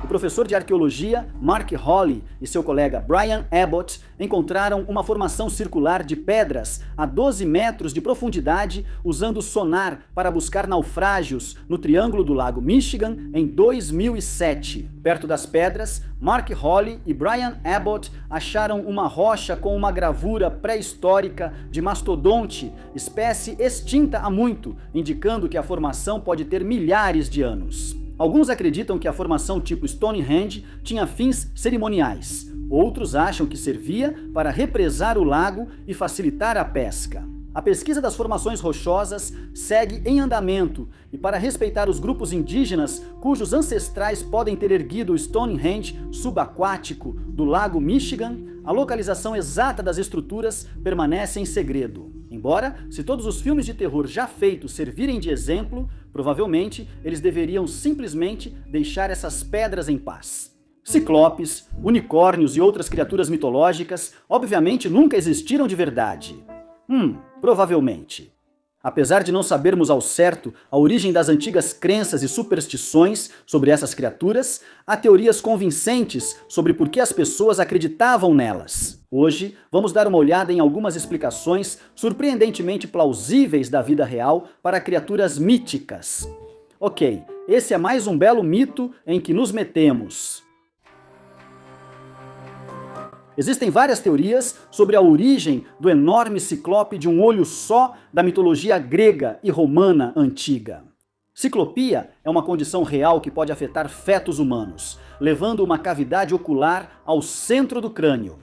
O professor de arqueologia Mark Hawley e seu colega Brian Abbott encontraram uma formação circular de pedras a 12 metros de profundidade usando sonar para buscar naufrágios no Triângulo do Lago Michigan em 2007. Perto das pedras, Mark Hawley e Brian Abbott acharam uma rocha com uma gravura pré-histórica de mastodonte, espécie extinta há muito, indicando que a formação pode ter milhares de anos. Alguns acreditam que a formação tipo Stonehenge tinha fins cerimoniais. Outros acham que servia para represar o lago e facilitar a pesca. A pesquisa das formações rochosas segue em andamento e, para respeitar os grupos indígenas cujos ancestrais podem ter erguido o Stonehenge subaquático do lago Michigan, a localização exata das estruturas permanece em segredo. Embora, se todos os filmes de terror já feitos servirem de exemplo, provavelmente eles deveriam simplesmente deixar essas pedras em paz. Ciclopes, unicórnios e outras criaturas mitológicas obviamente nunca existiram de verdade. Provavelmente. Apesar de não sabermos ao certo a origem das antigas crenças e superstições sobre essas criaturas, há teorias convincentes sobre por que as pessoas acreditavam nelas. Hoje, vamos dar uma olhada em algumas explicações surpreendentemente plausíveis da vida real para criaturas míticas. Ok, esse é mais um belo mito em que nos metemos. Existem várias teorias sobre a origem do enorme ciclope de um olho só da mitologia grega e romana antiga. Ciclopia é uma condição real que pode afetar fetos humanos, levando uma cavidade ocular ao centro do crânio.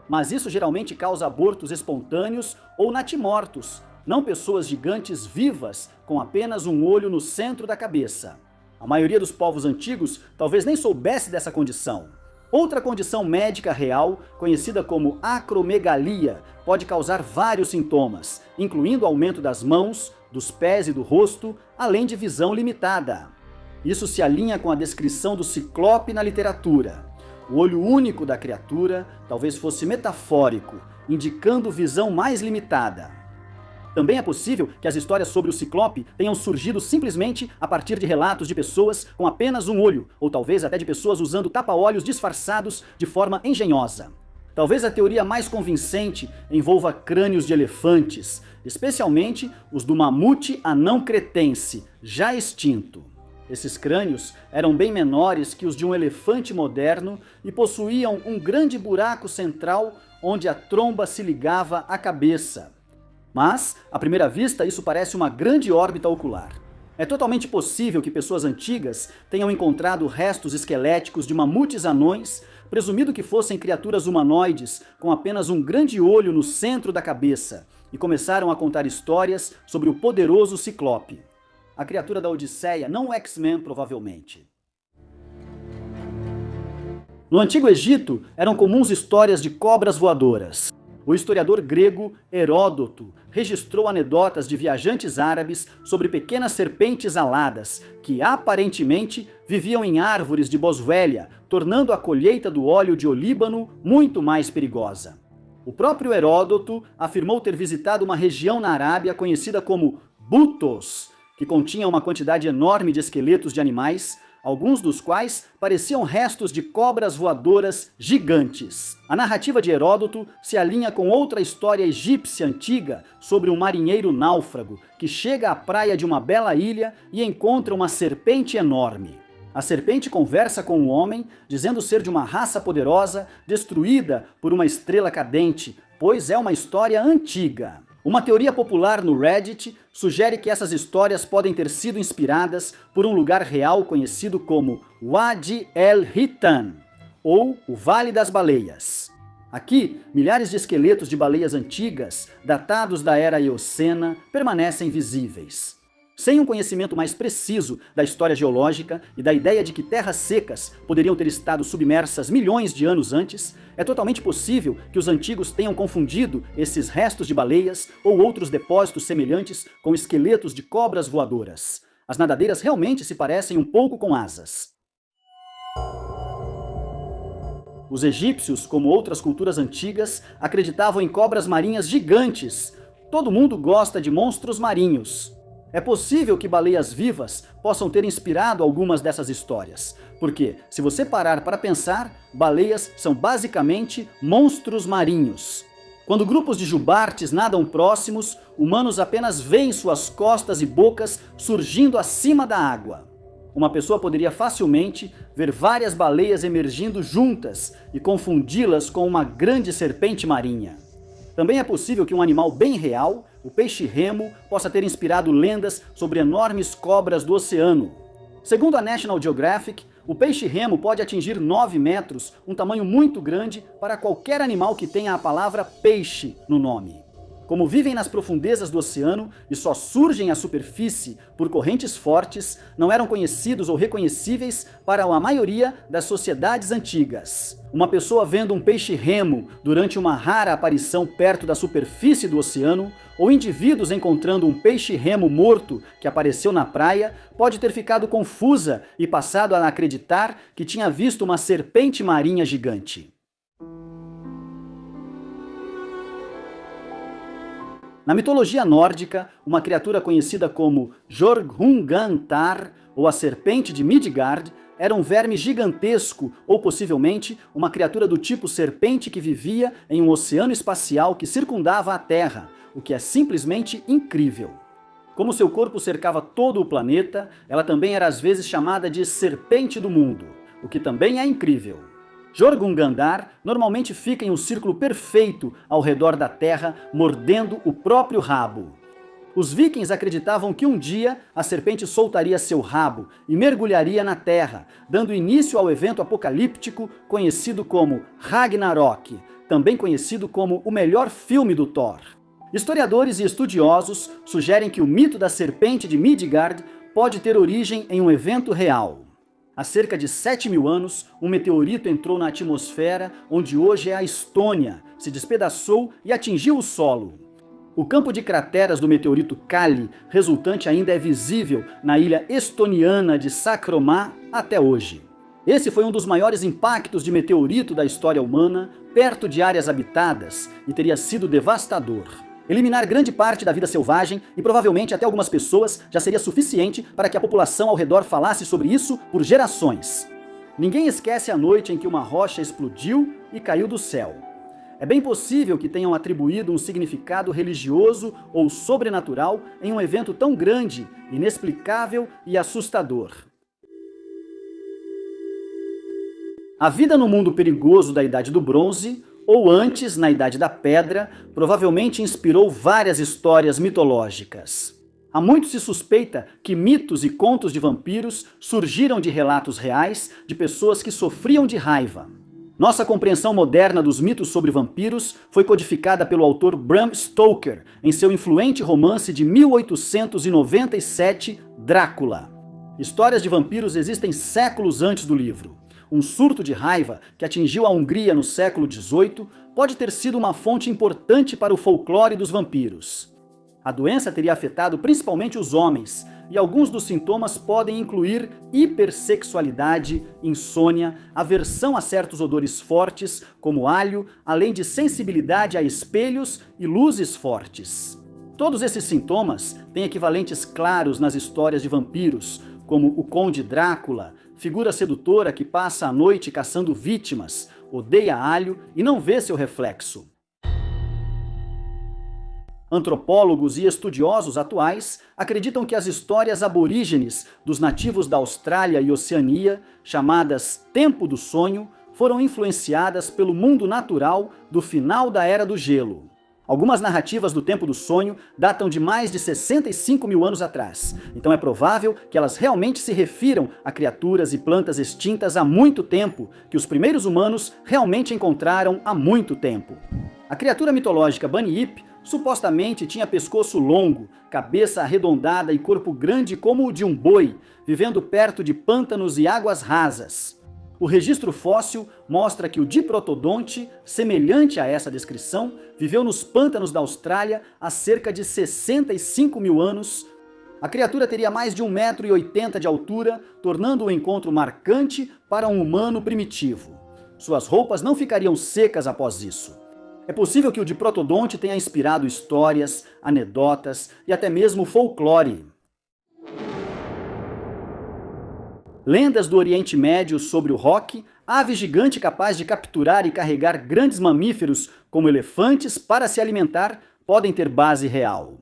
Mas isso geralmente causa abortos espontâneos ou natimortos, não pessoas gigantes vivas com apenas um olho no centro da cabeça. A maioria dos povos antigos talvez nem soubesse dessa condição. Outra condição médica real, conhecida como acromegalia, pode causar vários sintomas, incluindo aumento das mãos, dos pés e do rosto, além de visão limitada. Isso se alinha com a descrição do ciclope na literatura. O olho único da criatura talvez fosse metafórico, indicando visão mais limitada. Também é possível que as histórias sobre o ciclope tenham surgido simplesmente a partir de relatos de pessoas com apenas um olho, ou talvez até de pessoas usando tapa-olhos disfarçados de forma engenhosa. Talvez a teoria mais convincente envolva crânios de elefantes, especialmente os do mamute anão cretense, já extinto. Esses crânios eram bem menores que os de um elefante moderno e possuíam um grande buraco central onde a tromba se ligava à cabeça. Mas, à primeira vista, isso parece uma grande órbita ocular. É totalmente possível que pessoas antigas tenham encontrado restos esqueléticos de mamutes anões, presumido que fossem criaturas humanoides com apenas um grande olho no centro da cabeça, e começaram a contar histórias sobre o poderoso Ciclope. A criatura da Odisseia, não o X-Men, provavelmente. No Antigo Egito, eram comuns histórias de cobras voadoras. O historiador grego Heródoto registrou anedotas de viajantes árabes sobre pequenas serpentes aladas que aparentemente viviam em árvores de boswellia, tornando a colheita do óleo de olíbano muito mais perigosa. O próprio Heródoto afirmou ter visitado uma região na Arábia conhecida como Butos, que continha uma quantidade enorme de esqueletos de animais, alguns dos quais pareciam restos de cobras voadoras gigantes. A narrativa de Heródoto se alinha com outra história egípcia antiga sobre um marinheiro náufrago que chega à praia de uma bela ilha e encontra uma serpente enorme. A serpente conversa com o homem, dizendo ser de uma raça poderosa, destruída por uma estrela cadente, pois é uma história antiga. Uma teoria popular no Reddit sugere que essas histórias podem ter sido inspiradas por um lugar real conhecido como Wadi el-Hitan, ou o Vale das Baleias. Aqui, milhares de esqueletos de baleias antigas, datados da era Eocena, permanecem visíveis. Sem um conhecimento mais preciso da história geológica e da ideia de que terras secas poderiam ter estado submersas milhões de anos antes, é totalmente possível que os antigos tenham confundido esses restos de baleias ou outros depósitos semelhantes com esqueletos de cobras voadoras. As nadadeiras realmente se parecem um pouco com asas. Os egípcios, como outras culturas antigas, acreditavam em cobras marinhas gigantes. Todo mundo gosta de monstros marinhos. É possível que baleias vivas possam ter inspirado algumas dessas histórias, porque, se você parar para pensar, baleias são basicamente monstros marinhos. Quando grupos de jubartes nadam próximos, humanos apenas veem suas costas e bocas surgindo acima da água. Uma pessoa poderia facilmente ver várias baleias emergindo juntas e confundi-las com uma grande serpente marinha. Também é possível que um animal bem real, o peixe-remo, possa ter inspirado lendas sobre enormes cobras do oceano. Segundo a National Geographic, O peixe-remo pode atingir 9 metros, um tamanho muito grande para qualquer animal que tenha a palavra peixe no nome. Como vivem nas profundezas do oceano e só surgem à superfície por correntes fortes, não eram conhecidos ou reconhecíveis para a maioria das sociedades antigas. Uma pessoa vendo um peixe-remo durante uma rara aparição perto da superfície do oceano, ou indivíduos encontrando um peixe-remo morto que apareceu na praia, pode ter ficado confusa e passado a acreditar que tinha visto uma serpente marinha gigante. Na mitologia nórdica, uma criatura conhecida como Jorgungantar, ou a serpente de Midgard, era um verme gigantesco, ou possivelmente uma criatura do tipo serpente que vivia em um oceano espacial que circundava a Terra, o que é simplesmente incrível. Como seu corpo cercava todo o planeta, ela também era às vezes chamada de serpente do mundo, o que também é incrível. Jorgungandar normalmente fica em um círculo perfeito ao redor da Terra, mordendo o próprio rabo. Os vikings acreditavam que um dia a serpente soltaria seu rabo e mergulharia na Terra, dando início ao evento apocalíptico conhecido como Ragnarok, também conhecido como o melhor filme do Thor. Historiadores e estudiosos sugerem que o mito da serpente de Midgard pode ter origem em um evento real. Há cerca de 7.000 anos, um meteorito entrou na atmosfera onde hoje é a Estônia, se despedaçou e atingiu o solo. O campo de crateras do meteorito Kali resultante ainda é visível na ilha estoniana de Saaremaa até hoje. Esse foi um dos maiores impactos de meteorito da história humana, perto de áreas habitadas, e teria sido devastador. Eliminar grande parte da vida selvagem e provavelmente até algumas pessoas já seria suficiente para que a população ao redor falasse sobre isso por gerações. Ninguém esquece a noite em que uma rocha explodiu e caiu do céu. É bem possível que tenham atribuído um significado religioso ou sobrenatural em um evento tão grande, inexplicável e assustador. A vida no mundo perigoso da Idade do Bronze, ou antes, na Idade da Pedra, provavelmente inspirou várias histórias mitológicas. Há muito se suspeita que mitos e contos de vampiros surgiram de relatos reais de pessoas que sofriam de raiva. Nossa compreensão moderna dos mitos sobre vampiros foi codificada pelo autor Bram Stoker em seu influente romance de 1897, Drácula. Histórias de vampiros existem séculos antes do livro. Um surto de raiva que atingiu a Hungria no século XVIII pode ter sido uma fonte importante para o folclore dos vampiros. A doença teria afetado principalmente os homens, e alguns dos sintomas podem incluir hipersexualidade, insônia, aversão a certos odores fortes, como alho, além de sensibilidade a espelhos e luzes fortes. Todos esses sintomas têm equivalentes claros nas histórias de vampiros, como o Conde Drácula, figura sedutora que passa a noite caçando vítimas, odeia alho e não vê seu reflexo. Antropólogos e estudiosos atuais acreditam que as histórias aborígenes dos nativos da Austrália e Oceania, chamadas Tempo do Sonho, foram influenciadas pelo mundo natural do final da Era do Gelo. Algumas narrativas do Tempo do Sonho datam de mais de 65.000 anos atrás, então é provável que elas realmente se refiram a criaturas e plantas extintas há muito tempo, que os primeiros humanos realmente encontraram há muito tempo. A criatura mitológica Bunyip supostamente tinha pescoço longo, cabeça arredondada e corpo grande como o de um boi, vivendo perto de pântanos e águas rasas. O registro fóssil mostra que o diprotodonte, semelhante a essa descrição, viveu nos pântanos da Austrália há cerca de 65.000 anos. A criatura teria mais de 1,80 m de altura, tornando o encontro marcante para um humano primitivo. Suas roupas não ficariam secas após isso. É possível que o diprotodonte tenha inspirado histórias, anedotas e até mesmo folclore. Lendas do Oriente Médio sobre o roque, ave gigante capaz de capturar e carregar grandes mamíferos como elefantes para se alimentar, podem ter base real.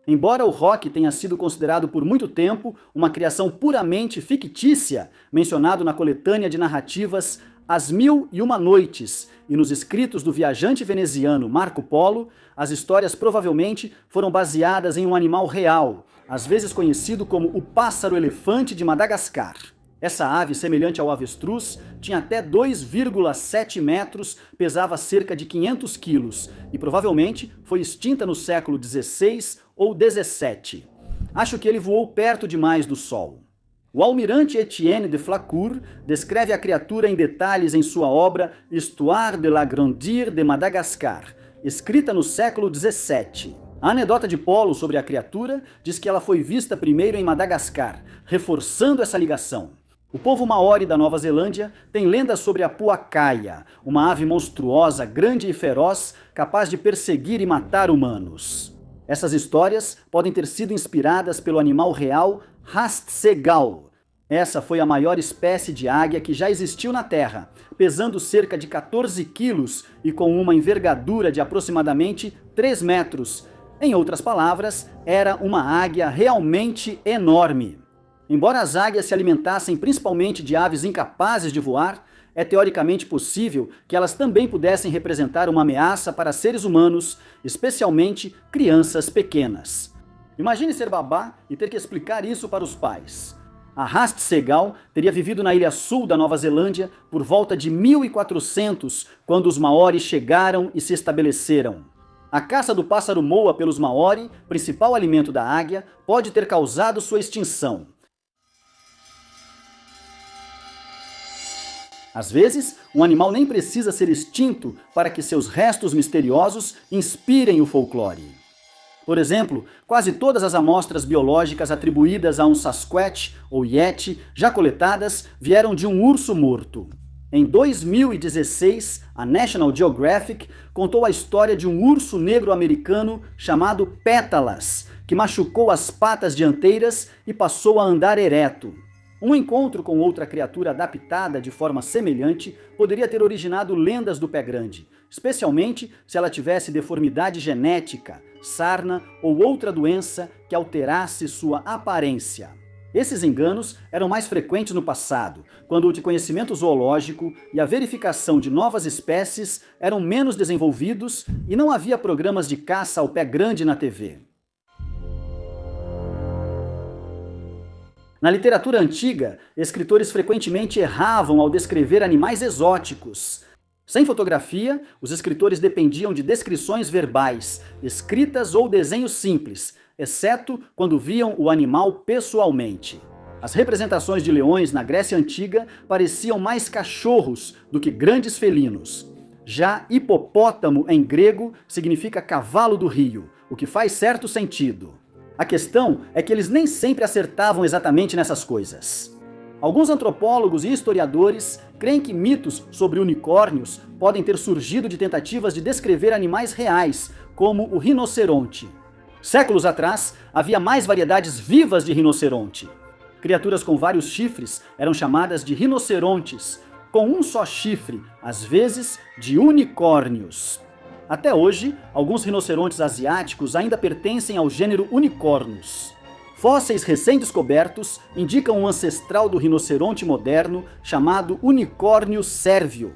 Embora o roque tenha sido considerado por muito tempo uma criação puramente fictícia, mencionado na coletânea de narrativas As Mil e Uma Noites e nos escritos do viajante veneziano Marco Polo, as histórias provavelmente foram baseadas em um animal real, às vezes conhecido como o pássaro-elefante de Madagascar. Essa ave, semelhante ao avestruz, tinha até 2,7 metros, pesava cerca de 500 quilos e provavelmente foi extinta no século XVI ou XVII. Acho que ele voou perto demais do Sol. O almirante Etienne de Flacourt descreve a criatura em detalhes em sua obra Histoire de la Grandeur de Madagascar, escrita no século XVII. A anedota de Polo sobre a criatura diz que ela foi vista primeiro em Madagascar, reforçando essa ligação. O povo maori da Nova Zelândia tem lendas sobre a puacaia, uma ave monstruosa, grande e feroz, capaz de perseguir e matar humanos. Essas histórias podem ter sido inspiradas pelo animal real Hastsegal. Essa foi a maior espécie de águia que já existiu na Terra, pesando cerca de 14 quilos e com uma envergadura de aproximadamente 3 metros. Em outras palavras, era uma águia realmente enorme. Embora as águias se alimentassem principalmente de aves incapazes de voar, é teoricamente possível que elas também pudessem representar uma ameaça para seres humanos, especialmente crianças pequenas. Imagine ser babá e ter que explicar isso para os pais. A Hastsegal teria vivido na ilha sul da Nova Zelândia por volta de 1400, quando os Maori chegaram e se estabeleceram. A caça do pássaro moa pelos Maori, principal alimento da águia, pode ter causado sua extinção. Às vezes, um animal nem precisa ser extinto para que seus restos misteriosos inspirem o folclore. Por exemplo, quase todas as amostras biológicas atribuídas a um Sasquatch ou Yeti já coletadas vieram de um urso morto. Em 2016, a National Geographic contou a história de um urso negro americano chamado Pétalas, que machucou as patas dianteiras e passou a andar ereto. Um encontro com outra criatura adaptada de forma semelhante poderia ter originado lendas do pé grande, especialmente se ela tivesse deformidade genética, sarna ou outra doença que alterasse sua aparência. Esses enganos eram mais frequentes no passado, quando o conhecimento zoológico e a verificação de novas espécies eram menos desenvolvidos e não havia programas de caça ao pé grande na TV. Na literatura antiga, escritores frequentemente erravam ao descrever animais exóticos. Sem fotografia, os escritores dependiam de descrições verbais, escritas ou desenhos simples, exceto quando viam o animal pessoalmente. As representações de leões na Grécia Antiga pareciam mais cachorros do que grandes felinos. Já hipopótamo em grego significa cavalo do rio, o que faz certo sentido. A questão é que eles nem sempre acertavam exatamente nessas coisas. Alguns antropólogos e historiadores creem que mitos sobre unicórnios podem ter surgido de tentativas de descrever animais reais, como o rinoceronte. Séculos atrás, havia mais variedades vivas de rinoceronte. Criaturas com vários chifres eram chamadas de rinocerontes, com um só chifre, às vezes de unicórnios. Até hoje, alguns rinocerontes asiáticos ainda pertencem ao gênero Unicornus. Fósseis recém-descobertos indicam um ancestral do rinoceronte moderno chamado unicórnio sérvio.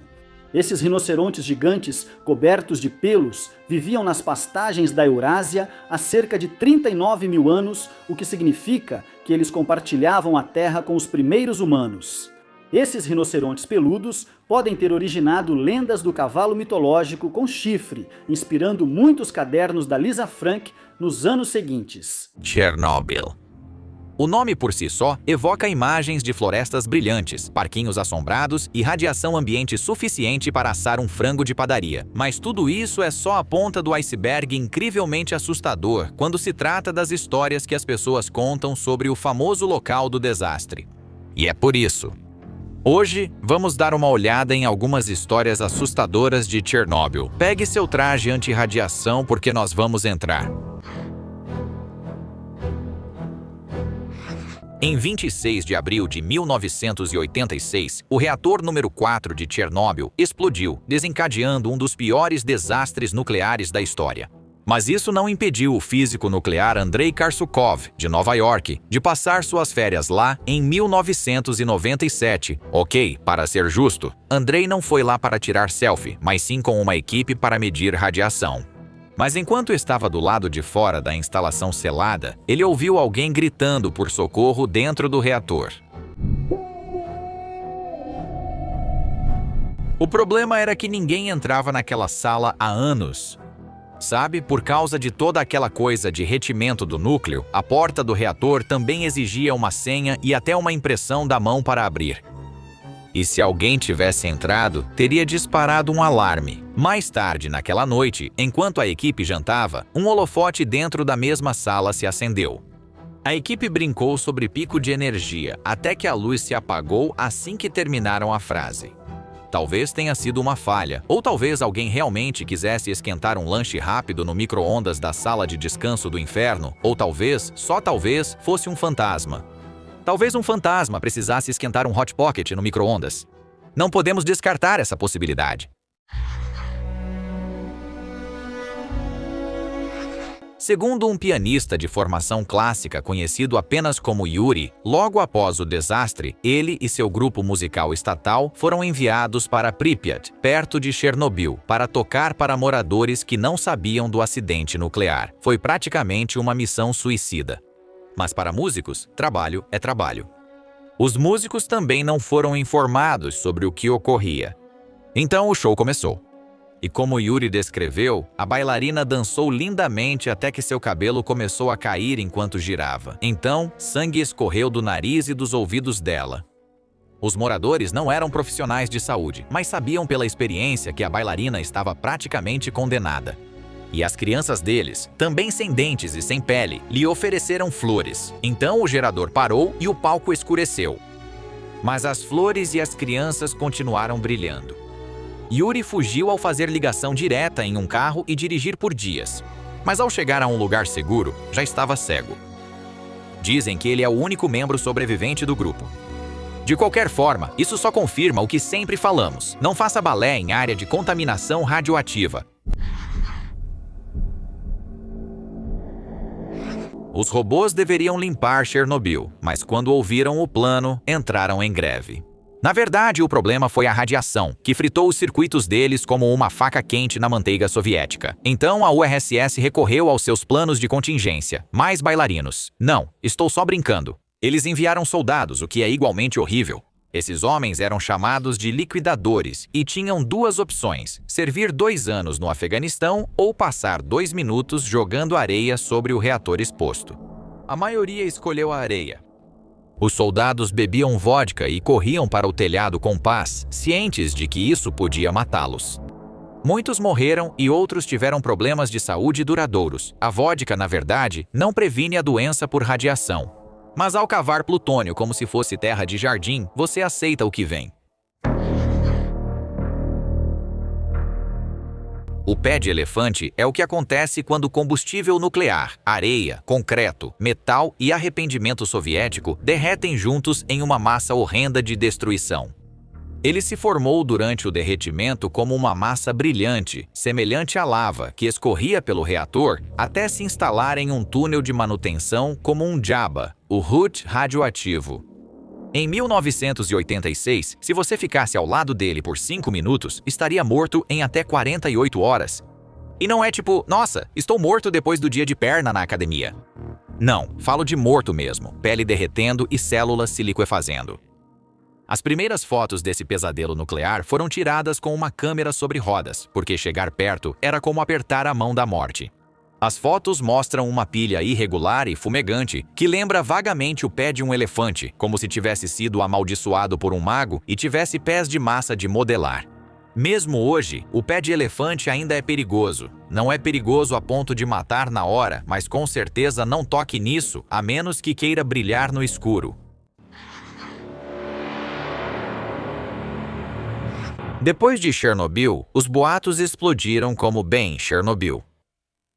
Esses rinocerontes gigantes, cobertos de pelos, viviam nas pastagens da Eurásia há cerca de 39 mil anos, o que significa que eles compartilhavam a terra com os primeiros humanos. Esses rinocerontes peludos podem ter originado lendas do cavalo mitológico com chifre, inspirando muitos cadernos da Lisa Frank nos anos seguintes. Chernobyl. O nome por si só evoca imagens de florestas brilhantes, parquinhos assombrados e radiação ambiente suficiente para assar um frango de padaria. Mas tudo isso é só a ponta do iceberg incrivelmente assustador quando se trata das histórias que as pessoas contam sobre o famoso local do desastre. E é por isso. Hoje, vamos dar uma olhada em algumas histórias assustadoras de Chernobyl. Pegue seu traje anti-radiação porque nós vamos entrar. Em 26 de abril de 1986, o reator número 4 de Chernobyl explodiu, desencadeando um dos piores desastres nucleares da história. Mas isso não impediu o físico nuclear Andrei Karsukov, de Nova York, de passar suas férias lá em 1997. Ok, para ser justo, Andrei não foi lá para tirar selfie, mas sim com uma equipe para medir radiação. Mas enquanto estava do lado de fora da instalação selada, ele ouviu alguém gritando por socorro dentro do reator. O problema era que ninguém entrava naquela sala há anos. Sabe, por causa de toda aquela coisa de retimento do núcleo, a porta do reator também exigia uma senha e até uma impressão da mão para abrir. E se alguém tivesse entrado, teria disparado um alarme. Mais tarde naquela noite, enquanto a equipe jantava, um holofote dentro da mesma sala se acendeu. A equipe brincou sobre pico de energia, até que a luz se apagou assim que terminaram a frase. Talvez tenha sido uma falha, ou talvez alguém realmente quisesse esquentar um lanche rápido no micro-ondas da sala de descanso do inferno, ou talvez, só talvez, fosse um fantasma. Talvez um fantasma precisasse esquentar um Hot Pocket no micro-ondas. Não podemos descartar essa possibilidade. Segundo um pianista de formação clássica conhecido apenas como Yuri, logo após o desastre, ele e seu grupo musical estatal foram enviados para Pripyat, perto de Chernobyl, para tocar para moradores que não sabiam do acidente nuclear. Foi praticamente uma missão suicida. Mas para músicos, trabalho é trabalho. Os músicos também não foram informados sobre o que ocorria. Então o show começou. E como Yuri descreveu, a bailarina dançou lindamente até que seu cabelo começou a cair enquanto girava. Então, sangue escorreu do nariz e dos ouvidos dela. Os moradores não eram profissionais de saúde, mas sabiam pela experiência que a bailarina estava praticamente condenada. E as crianças deles, também sem dentes e sem pele, lhe ofereceram flores. Então o gerador parou e o palco escureceu. Mas as flores e as crianças continuaram brilhando. Yuri fugiu ao fazer ligação direta em um carro e dirigir por dias. Mas ao chegar a um lugar seguro, já estava cego. Dizem que ele é o único membro sobrevivente do grupo. De qualquer forma, isso só confirma o que sempre falamos. Não faça balé em área de contaminação radioativa. Os robôs deveriam limpar Chernobyl, mas quando ouviram o plano, entraram em greve. Na verdade, o problema foi a radiação, que fritou os circuitos deles como uma faca quente na manteiga soviética. Então a URSS recorreu aos seus planos de contingência. Mais bailarinos. Não, estou só brincando. Eles enviaram soldados, o que é igualmente horrível. Esses homens eram chamados de liquidadores e tinham duas opções: servir 2 anos no Afeganistão ou passar 2 minutos jogando areia sobre o reator exposto. A maioria escolheu a areia. Os soldados bebiam vodka e corriam para o telhado com paz, cientes de que isso podia matá-los. Muitos morreram e outros tiveram problemas de saúde duradouros. A vodka, na verdade, não previne a doença por radiação. Mas ao cavar plutônio como se fosse terra de jardim, você aceita o que vem. O pé de elefante é o que acontece quando combustível nuclear, areia, concreto, metal e arrependimento soviético derretem juntos em uma massa horrenda de destruição. Ele se formou durante o derretimento como uma massa brilhante, semelhante à lava, que escorria pelo reator até se instalar em um túnel de manutenção como um JABA, o Hut radioativo. Em 1986, se você ficasse ao lado dele por 5 minutos, estaria morto em até 48 horas. E não é tipo, nossa, estou morto depois do dia de perna na academia. Não, falo de morto mesmo, pele derretendo e células se liquefazendo. As primeiras fotos desse pesadelo nuclear foram tiradas com uma câmera sobre rodas, porque chegar perto era como apertar a mão da morte. As fotos mostram uma pilha irregular e fumegante que lembra vagamente o pé de um elefante, como se tivesse sido amaldiçoado por um mago e tivesse pés de massa de modelar. Mesmo hoje, o pé de elefante ainda é perigoso. Não é perigoso a ponto de matar na hora, mas com certeza não toque nisso, a menos que queira brilhar no escuro. Depois de Chernobyl, os boatos explodiram como bem Chernobyl.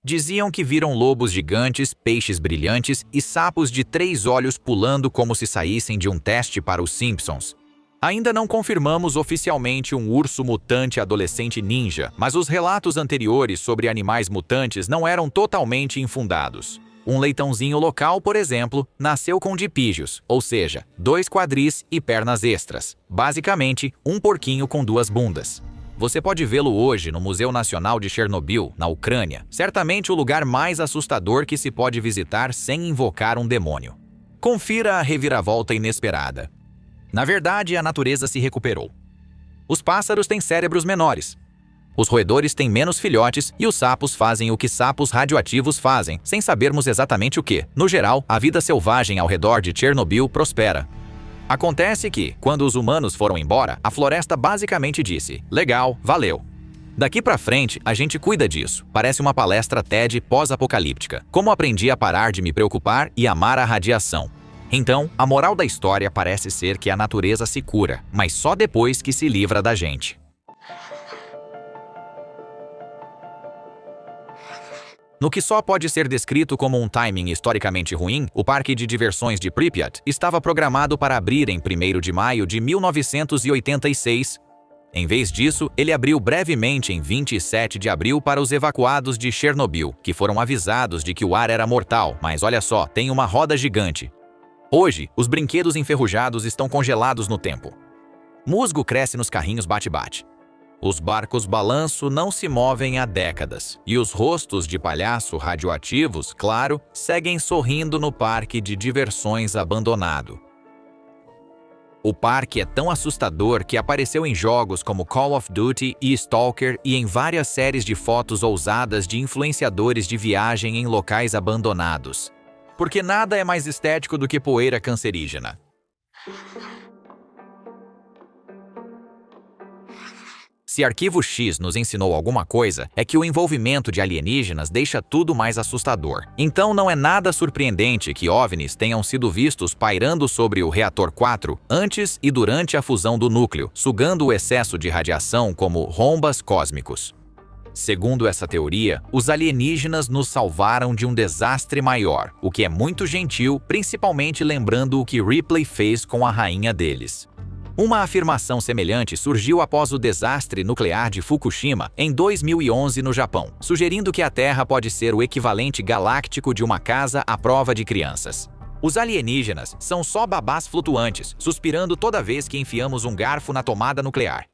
Diziam que viram lobos gigantes, peixes brilhantes e sapos de 3 olhos pulando como se saíssem de um teste para os Simpsons. Ainda não confirmamos oficialmente um urso mutante adolescente ninja, mas os relatos anteriores sobre animais mutantes não eram totalmente infundados. Um leitãozinho local, por exemplo, nasceu com dipígios, ou seja, 2 quadris e pernas extras. Basicamente, um porquinho com 2 bundas. Você pode vê-lo hoje no Museu Nacional de Chernobyl, na Ucrânia, certamente o lugar mais assustador que se pode visitar sem invocar um demônio. Confira a reviravolta inesperada. Na verdade, a natureza se recuperou. Os pássaros têm cérebros menores. Os roedores têm menos filhotes e os sapos fazem o que sapos radioativos fazem, sem sabermos exatamente o que. No geral, a vida selvagem ao redor de Chernobyl prospera. Acontece que, quando os humanos foram embora, a floresta basicamente disse: legal, valeu. Daqui pra frente, a gente cuida disso. Parece uma palestra TED pós-apocalíptica. Como aprendi a parar de me preocupar e amar a radiação. Então, a moral da história parece ser que a natureza se cura, mas só depois que se livra da gente. No que só pode ser descrito como um timing historicamente ruim, o parque de diversões de Pripyat estava programado para abrir em 1º de maio de 1986. Em vez disso, ele abriu brevemente em 27 de abril para os evacuados de Chernobyl, que foram avisados de que o ar era mortal, mas olha só, tem uma roda gigante. Hoje, os brinquedos enferrujados estão congelados no tempo. Musgo cresce nos carrinhos bate-bate. Os barcos balanço não se movem há décadas, e os rostos de palhaço radioativos, claro, seguem sorrindo no parque de diversões abandonado. O parque é tão assustador que apareceu em jogos como Call of Duty e Stalker e em várias séries de fotos ousadas de influenciadores de viagem em locais abandonados. Porque nada é mais estético do que poeira cancerígena. Se Arquivo X nos ensinou alguma coisa, é que o envolvimento de alienígenas deixa tudo mais assustador. Então não é nada surpreendente que OVNIs tenham sido vistos pairando sobre o reator 4 antes e durante a fusão do núcleo, sugando o excesso de radiação como rombas cósmicos. Segundo essa teoria, os alienígenas nos salvaram de um desastre maior, o que é muito gentil, principalmente lembrando o que Ripley fez com a rainha deles. Uma afirmação semelhante surgiu após o desastre nuclear de Fukushima em 2011 no Japão, sugerindo que a Terra pode ser o equivalente galáctico de uma casa à prova de crianças. Os alienígenas são só babás flutuantes, suspirando toda vez que enfiamos um garfo na tomada nuclear.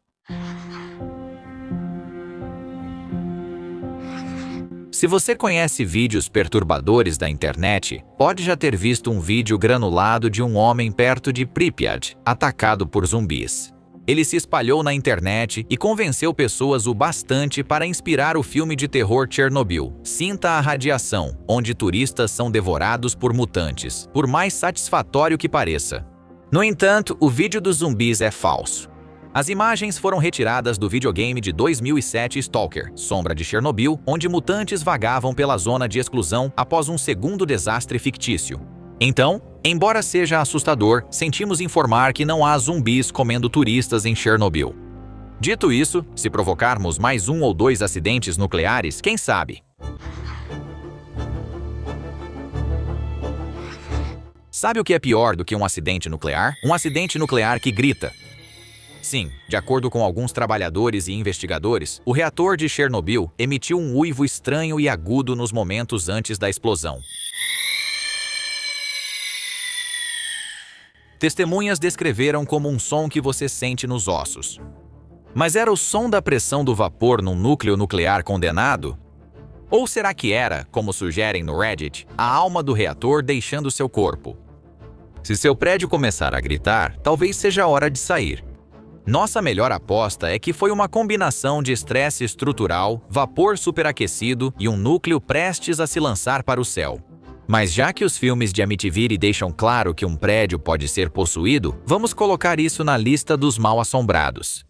Se você conhece vídeos perturbadores da internet, pode já ter visto um vídeo granulado de um homem perto de Pripyat, atacado por zumbis. Ele se espalhou na internet e convenceu pessoas o bastante para inspirar o filme de terror Chernobyl, Sinta a Radiação, onde turistas são devorados por mutantes, por mais satisfatório que pareça. No entanto, o vídeo dos zumbis é falso. As imagens foram retiradas do videogame de 2007 Stalker, Sombra de Chernobyl, onde mutantes vagavam pela zona de exclusão após um segundo desastre fictício. Então, embora seja assustador, sentimos informar que não há zumbis comendo turistas em Chernobyl. Dito isso, se provocarmos mais 1 ou 2 acidentes nucleares, quem sabe? Sabe o que é pior do que um acidente nuclear? Um acidente nuclear que grita. Sim, de acordo com alguns trabalhadores e investigadores, o reator de Chernobyl emitiu um uivo estranho e agudo nos momentos antes da explosão. Testemunhas descreveram como um som que você sente nos ossos. Mas era o som da pressão do vapor num núcleo nuclear condenado? Ou será que era, como sugerem no Reddit, a alma do reator deixando seu corpo? Se seu prédio começar a gritar, talvez seja a hora de sair. Nossa melhor aposta é que foi uma combinação de estresse estrutural, vapor superaquecido e um núcleo prestes a se lançar para o céu. Mas já que os filmes de Amityville deixam claro que um prédio pode ser possuído, vamos colocar isso na lista dos mal-assombrados.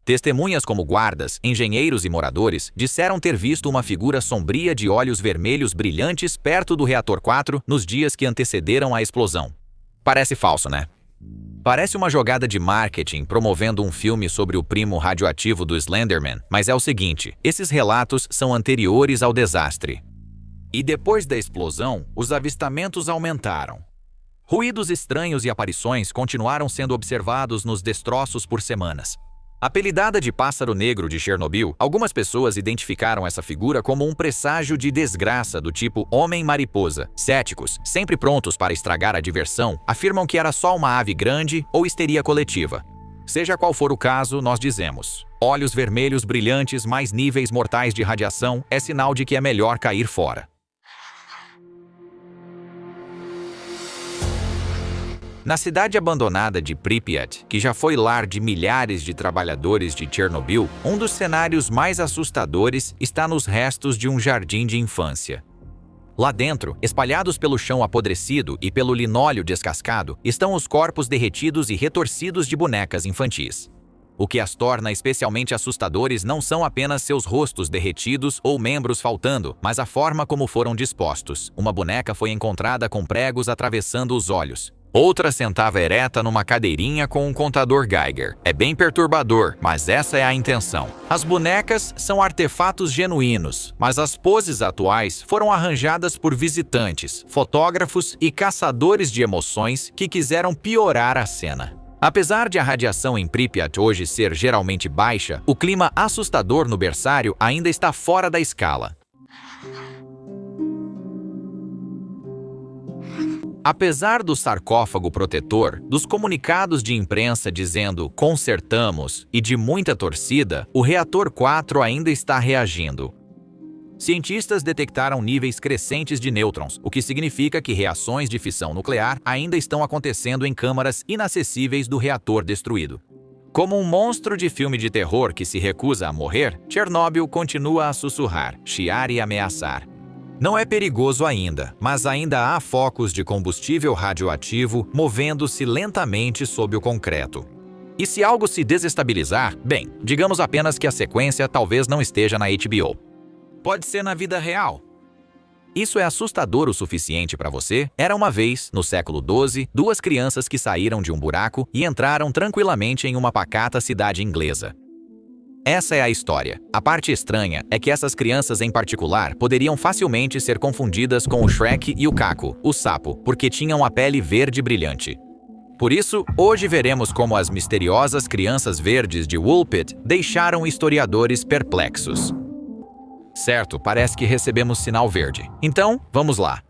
Testemunhas como guardas, engenheiros e moradores disseram ter visto uma figura sombria de olhos vermelhos brilhantes perto do reator 4 nos dias que antecederam a explosão. Parece falso, né? Parece uma jogada de marketing promovendo um filme sobre o primo radioativo do Slenderman, mas é o seguinte, esses relatos são anteriores ao desastre. E depois da explosão, os avistamentos aumentaram. Ruídos estranhos e aparições continuaram sendo observados nos destroços por semanas. Apelidada de Pássaro Negro de Chernobyl, algumas pessoas identificaram essa figura como um presságio de desgraça do tipo Homem-Mariposa. Céticos, sempre prontos para estragar a diversão, afirmam que era só uma ave grande ou histeria coletiva. Seja qual for o caso, nós dizemos: olhos vermelhos brilhantes mais níveis mortais de radiação é sinal de que é melhor cair fora. Na cidade abandonada de Pripyat, que já foi lar de milhares de trabalhadores de Chernobyl, um dos cenários mais assustadores está nos restos de um jardim de infância. Lá dentro, espalhados pelo chão apodrecido e pelo linóleo descascado, estão os corpos derretidos e retorcidos de bonecas infantis. O que as torna especialmente assustadores não são apenas seus rostos derretidos ou membros faltando, mas a forma como foram dispostos. Uma boneca foi encontrada com pregos atravessando os olhos. Outra sentava ereta numa cadeirinha com um contador Geiger. É bem perturbador, mas essa é a intenção. As bonecas são artefatos genuínos, mas as poses atuais foram arranjadas por visitantes, fotógrafos e caçadores de emoções que quiseram piorar a cena. Apesar de a radiação em Pripyat hoje ser geralmente baixa, o clima assustador no berçário ainda está fora da escala. Apesar do sarcófago protetor, dos comunicados de imprensa dizendo "consertamos" e de muita torcida, o reator 4 ainda está reagindo. Cientistas detectaram níveis crescentes de nêutrons, o que significa que reações de fissão nuclear ainda estão acontecendo em câmaras inacessíveis do reator destruído. Como um monstro de filme de terror que se recusa a morrer, Chernobyl continua a sussurrar, chiar e ameaçar. Não é perigoso ainda, mas ainda há focos de combustível radioativo movendo-se lentamente sob o concreto. E se algo se desestabilizar, bem, digamos apenas que a sequência talvez não esteja na HBO. Pode ser na vida real. Isso é assustador o suficiente para você? Era uma vez, no século XII, duas crianças que saíram de um buraco e entraram tranquilamente em uma pacata cidade inglesa. Essa é a história. A parte estranha é que essas crianças em particular poderiam facilmente ser confundidas com o Shrek e o Caco, o sapo, porque tinham a pele verde brilhante. Por isso, hoje veremos como as misteriosas crianças verdes de Woolpit deixaram historiadores perplexos. Certo, parece que recebemos sinal verde. Então, vamos lá.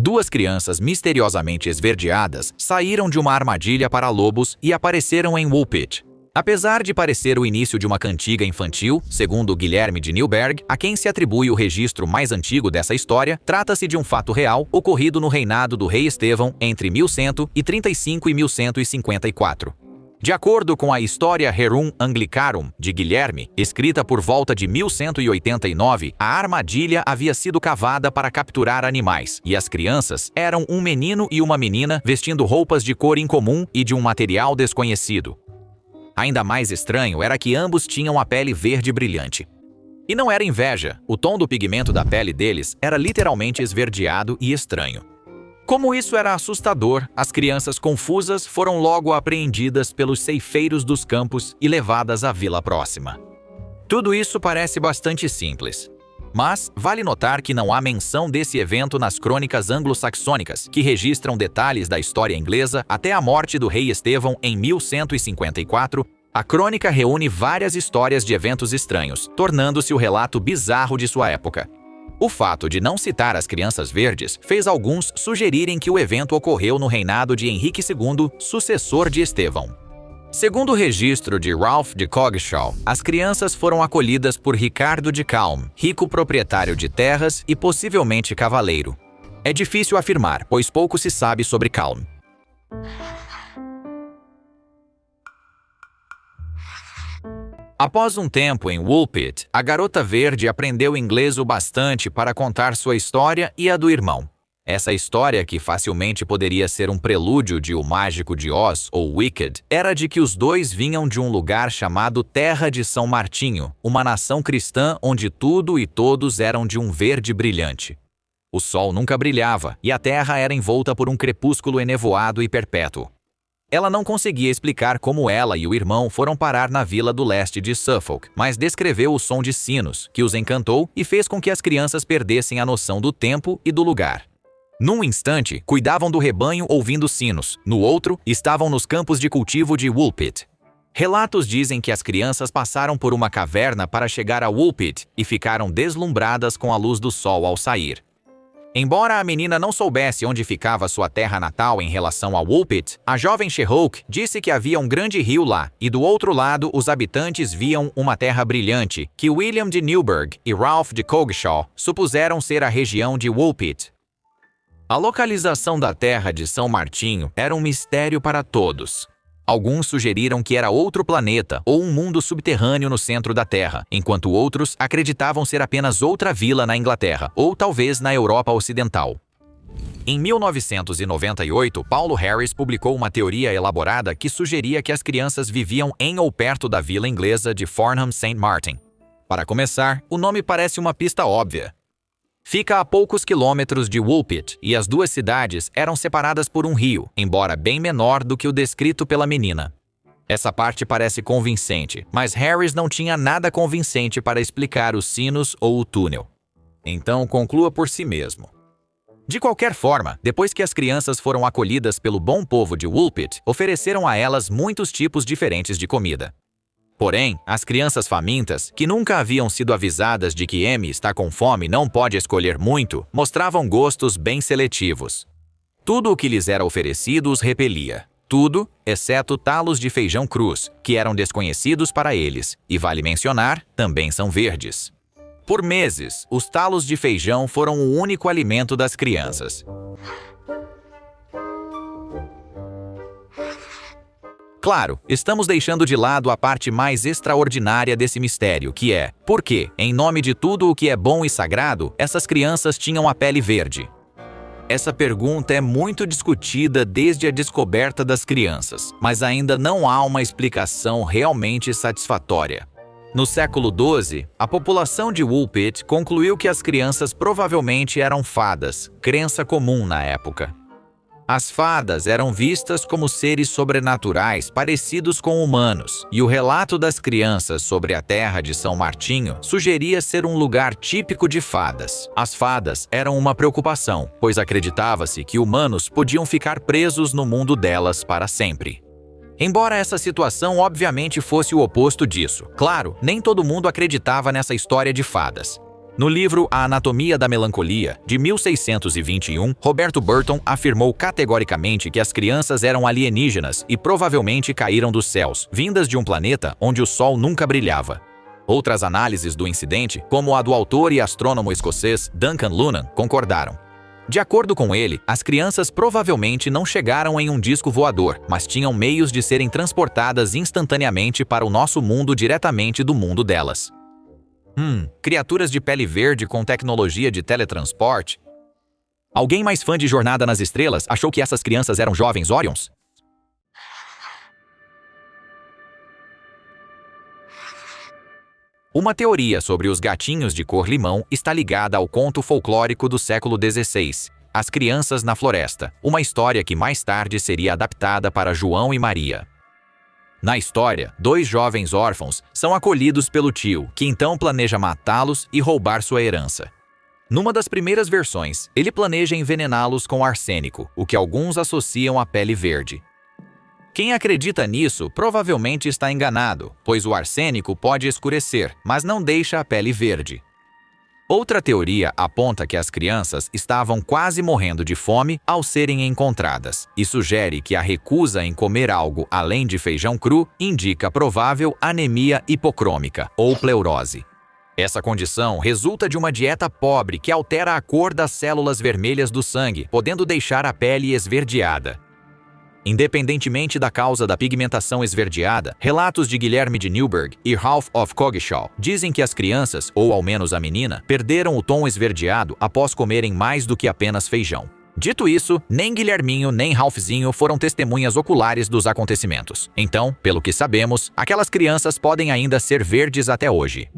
Duas crianças misteriosamente esverdeadas saíram de uma armadilha para lobos e apareceram em Woolpit. Apesar de parecer o início de uma cantiga infantil, segundo Guilherme de Newberg, a quem se atribui o registro mais antigo dessa história, trata-se de um fato real ocorrido no reinado do rei Estevão entre 1135 e 1154. De acordo com a Historia Rerum Anglicarum de Guilherme, escrita por volta de 1189, a armadilha havia sido cavada para capturar animais, e as crianças eram um menino e uma menina vestindo roupas de cor incomum e de um material desconhecido. Ainda mais estranho era que ambos tinham a pele verde brilhante. E não era inveja, o tom do pigmento da pele deles era literalmente esverdeado e estranho. Como isso era assustador, as crianças confusas foram logo apreendidas pelos ceifeiros dos campos e levadas à vila próxima. Tudo isso parece bastante simples. Mas vale notar que não há menção desse evento nas crônicas anglo-saxônicas, que registram detalhes da história inglesa até a morte do rei Estevão em 1154. A crônica reúne várias histórias de eventos estranhos, tornando-se o relato bizarro de sua época. O fato de não citar as crianças verdes fez alguns sugerirem que o evento ocorreu no reinado de Henrique II, sucessor de Estevão. Segundo o registro de Ralph de Coggeshall, as crianças foram acolhidas por Ricardo de Calm, rico proprietário de terras e possivelmente cavaleiro. É difícil afirmar, pois pouco se sabe sobre Calm. Após um tempo em Woolpit, a garota verde aprendeu inglês o bastante para contar sua história e a do irmão. Essa história, que facilmente poderia ser um prelúdio de O Mágico de Oz ou Wicked, era de que os dois vinham de um lugar chamado Terra de São Martinho, uma nação cristã onde tudo e todos eram de um verde brilhante. O sol nunca brilhava e a terra era envolta por um crepúsculo enevoado e perpétuo. Ela não conseguia explicar como ela e o irmão foram parar na vila do leste de Suffolk, mas descreveu o som de sinos, que os encantou e fez com que as crianças perdessem a noção do tempo e do lugar. Num instante, cuidavam do rebanho ouvindo sinos, no outro, estavam nos campos de cultivo de Woolpit. Relatos dizem que as crianças passaram por uma caverna para chegar a Woolpit e ficaram deslumbradas com a luz do sol ao sair. Embora a menina não soubesse onde ficava sua terra natal em relação a Woolpit, a jovem Sherlock disse que havia um grande rio lá, e do outro lado os habitantes viam uma terra brilhante, que William de Newburgh e Ralph de Coggeshall supuseram ser a região de Woolpit. A localização da terra de São Martinho era um mistério para todos. Alguns sugeriram que era outro planeta ou um mundo subterrâneo no centro da Terra, enquanto outros acreditavam ser apenas outra vila na Inglaterra, ou talvez na Europa Ocidental. Em 1998, Paulo Harris publicou uma teoria elaborada que sugeria que as crianças viviam em ou perto da vila inglesa de Farnham St. Martin. Para começar, o nome parece uma pista óbvia. Fica a poucos quilômetros de Woolpit e as duas cidades eram separadas por um rio, embora bem menor do que o descrito pela menina. Essa parte parece convincente, mas Harris não tinha nada convincente para explicar os sinos ou o túnel. Então conclua por si mesmo. De qualquer forma, depois que as crianças foram acolhidas pelo bom povo de Woolpit, ofereceram a elas muitos tipos diferentes de comida. Porém, as crianças famintas, que nunca haviam sido avisadas de que Amy está com fome e não pode escolher muito, mostravam gostos bem seletivos. Tudo o que lhes era oferecido os repelia. Tudo, exceto talos de feijão crus, que eram desconhecidos para eles, e vale mencionar, também são verdes. Por meses, os talos de feijão foram o único alimento das crianças. Claro, estamos deixando de lado a parte mais extraordinária desse mistério, que é, por que, em nome de tudo o que é bom e sagrado, essas crianças tinham a pele verde? Essa pergunta é muito discutida desde a descoberta das crianças, mas ainda não há uma explicação realmente satisfatória. No século XII, a população de Woolpit concluiu que as crianças provavelmente eram fadas, crença comum na época. As fadas eram vistas como seres sobrenaturais parecidos com humanos, e o relato das crianças sobre a terra de São Martinho sugeria ser um lugar típico de fadas. As fadas eram uma preocupação, pois acreditava-se que humanos podiam ficar presos no mundo delas para sempre. Embora essa situação obviamente fosse o oposto disso, claro, nem todo mundo acreditava nessa história de fadas. No livro A Anatomia da Melancolia, de 1621, Roberto Burton afirmou categoricamente que as crianças eram alienígenas e provavelmente caíram dos céus, vindas de um planeta onde o sol nunca brilhava. Outras análises do incidente, como a do autor e astrônomo escocês Duncan Lunnan, concordaram. De acordo com ele, as crianças provavelmente não chegaram em um disco voador, mas tinham meios de serem transportadas instantaneamente para o nosso mundo diretamente do mundo delas. Criaturas de pele verde com tecnologia de teletransporte? Alguém mais fã de Jornada nas Estrelas achou que essas crianças eram jovens Orions? Uma teoria sobre os gatinhos de cor limão está ligada ao conto folclórico do século XVI, As Crianças na Floresta, uma história que mais tarde seria adaptada para João e Maria. Na história, dois jovens órfãos são acolhidos pelo tio, que então planeja matá-los e roubar sua herança. Numa das primeiras versões, ele planeja envenená-los com arsênico, o que alguns associam à pele verde. Quem acredita nisso provavelmente está enganado, pois o arsênico pode escurecer, mas não deixa a pele verde. Outra teoria aponta que as crianças estavam quase morrendo de fome ao serem encontradas, e sugere que a recusa em comer algo além de feijão cru indica provável anemia hipocrômica ou pleurose. Essa condição resulta de uma dieta pobre que altera a cor das células vermelhas do sangue, podendo deixar a pele esverdeada. Independentemente da causa da pigmentação esverdeada, relatos de Guilherme de Newburgh e Ralph of Coggeshall dizem que as crianças, ou ao menos a menina, perderam o tom esverdeado após comerem mais do que apenas feijão. Dito isso, nem Guilherminho nem Ralphzinho foram testemunhas oculares dos acontecimentos. Então, pelo que sabemos, aquelas crianças podem ainda ser verdes até hoje.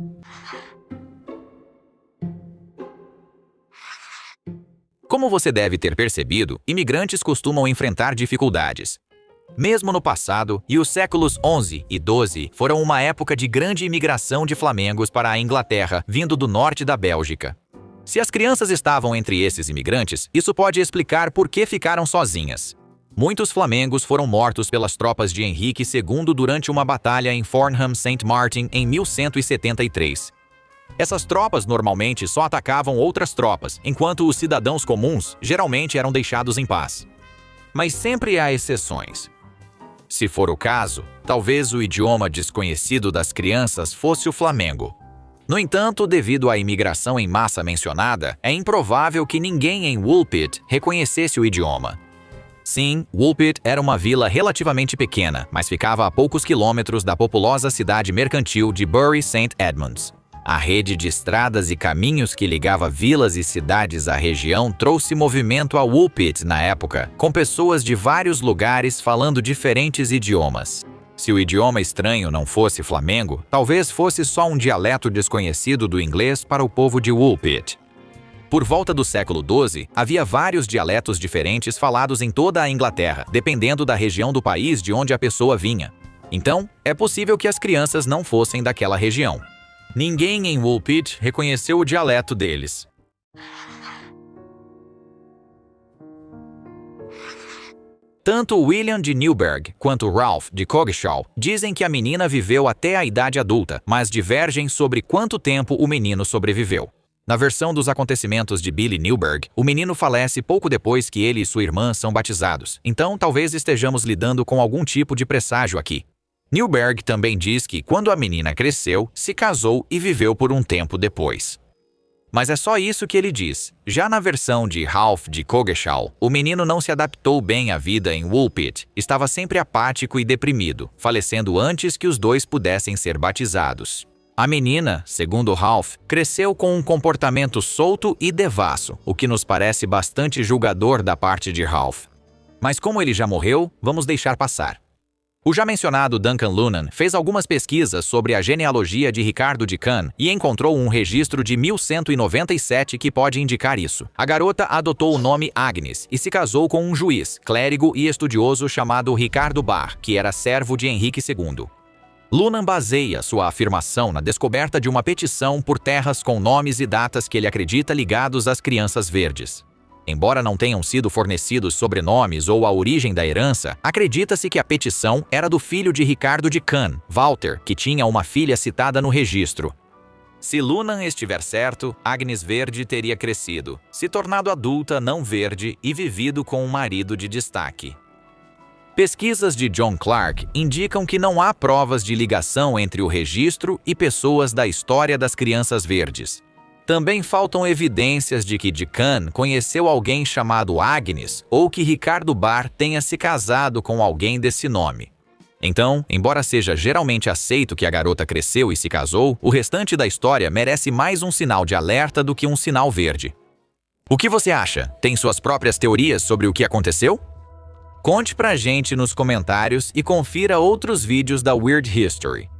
Como você deve ter percebido, imigrantes costumam enfrentar dificuldades. Mesmo no passado, e os séculos XI e XII foram uma época de grande imigração de flamengos para a Inglaterra, vindo do norte da Bélgica. Se as crianças estavam entre esses imigrantes, isso pode explicar por que ficaram sozinhas. Muitos flamengos foram mortos pelas tropas de Henrique II durante uma batalha em Farnham St. Martin em 1173. Essas tropas normalmente só atacavam outras tropas, enquanto os cidadãos comuns geralmente eram deixados em paz. Mas sempre há exceções. Se for o caso, talvez o idioma desconhecido das crianças fosse o flamengo. No entanto, devido à imigração em massa mencionada, é improvável que ninguém em Woolpit reconhecesse o idioma. Sim, Woolpit era uma vila relativamente pequena, mas ficava a poucos quilômetros da populosa cidade mercantil de Bury St. Edmunds. A rede de estradas e caminhos que ligava vilas e cidades à região trouxe movimento a Woolpit na época, com pessoas de vários lugares falando diferentes idiomas. Se o idioma estranho não fosse flamengo, talvez fosse só um dialeto desconhecido do inglês para o povo de Woolpit. Por volta do século XII, havia vários dialetos diferentes falados em toda a Inglaterra, dependendo da região do país de onde a pessoa vinha. Então, é possível que as crianças não fossem daquela região. Ninguém em Woolpit reconheceu o dialeto deles. Tanto William de Newburgh quanto Ralph de Coggeshall dizem que a menina viveu até a idade adulta, mas divergem sobre quanto tempo o menino sobreviveu. Na versão dos acontecimentos de Billy Newburgh, o menino falece pouco depois que ele e sua irmã são batizados, então talvez estejamos lidando com algum tipo de presságio aqui. Newburgh também diz que, quando a menina cresceu, se casou e viveu por um tempo depois. Mas é só isso que ele diz. Já na versão de Ralph de Coggeshall, o menino não se adaptou bem à vida em Woolpit, estava sempre apático e deprimido, falecendo antes que os dois pudessem ser batizados. A menina, segundo Ralph, cresceu com um comportamento solto e devasso, o que nos parece bastante julgador da parte de Ralph. Mas como ele já morreu, vamos deixar passar. O já mencionado Duncan Lunan fez algumas pesquisas sobre a genealogia de Ricardo de Can e encontrou um registro de 1197 que pode indicar isso. A garota adotou o nome Agnes e se casou com um juiz, clérigo e estudioso chamado Ricardo Barr, que era servo de Henrique II. Lunan baseia sua afirmação na descoberta de uma petição por terras com nomes e datas que ele acredita ligados às crianças verdes. Embora não tenham sido fornecidos sobrenomes ou a origem da herança, acredita-se que a petição era do filho de Ricardo de Can, Walter, que tinha uma filha citada no registro. Se Lunan estiver certo, Agnes Verde teria crescido, se tornado adulta não verde e vivido com um marido de destaque. Pesquisas de John Clark indicam que não há provas de ligação entre o registro e pessoas da história das crianças verdes. Também faltam evidências de que de Can conheceu alguém chamado Agnes ou que Ricardo Barr tenha se casado com alguém desse nome. Então, embora seja geralmente aceito que a garota cresceu e se casou, o restante da história merece mais um sinal de alerta do que um sinal verde. O que você acha? Tem suas próprias teorias sobre o que aconteceu? Conte pra gente nos comentários e confira outros vídeos da Weird History.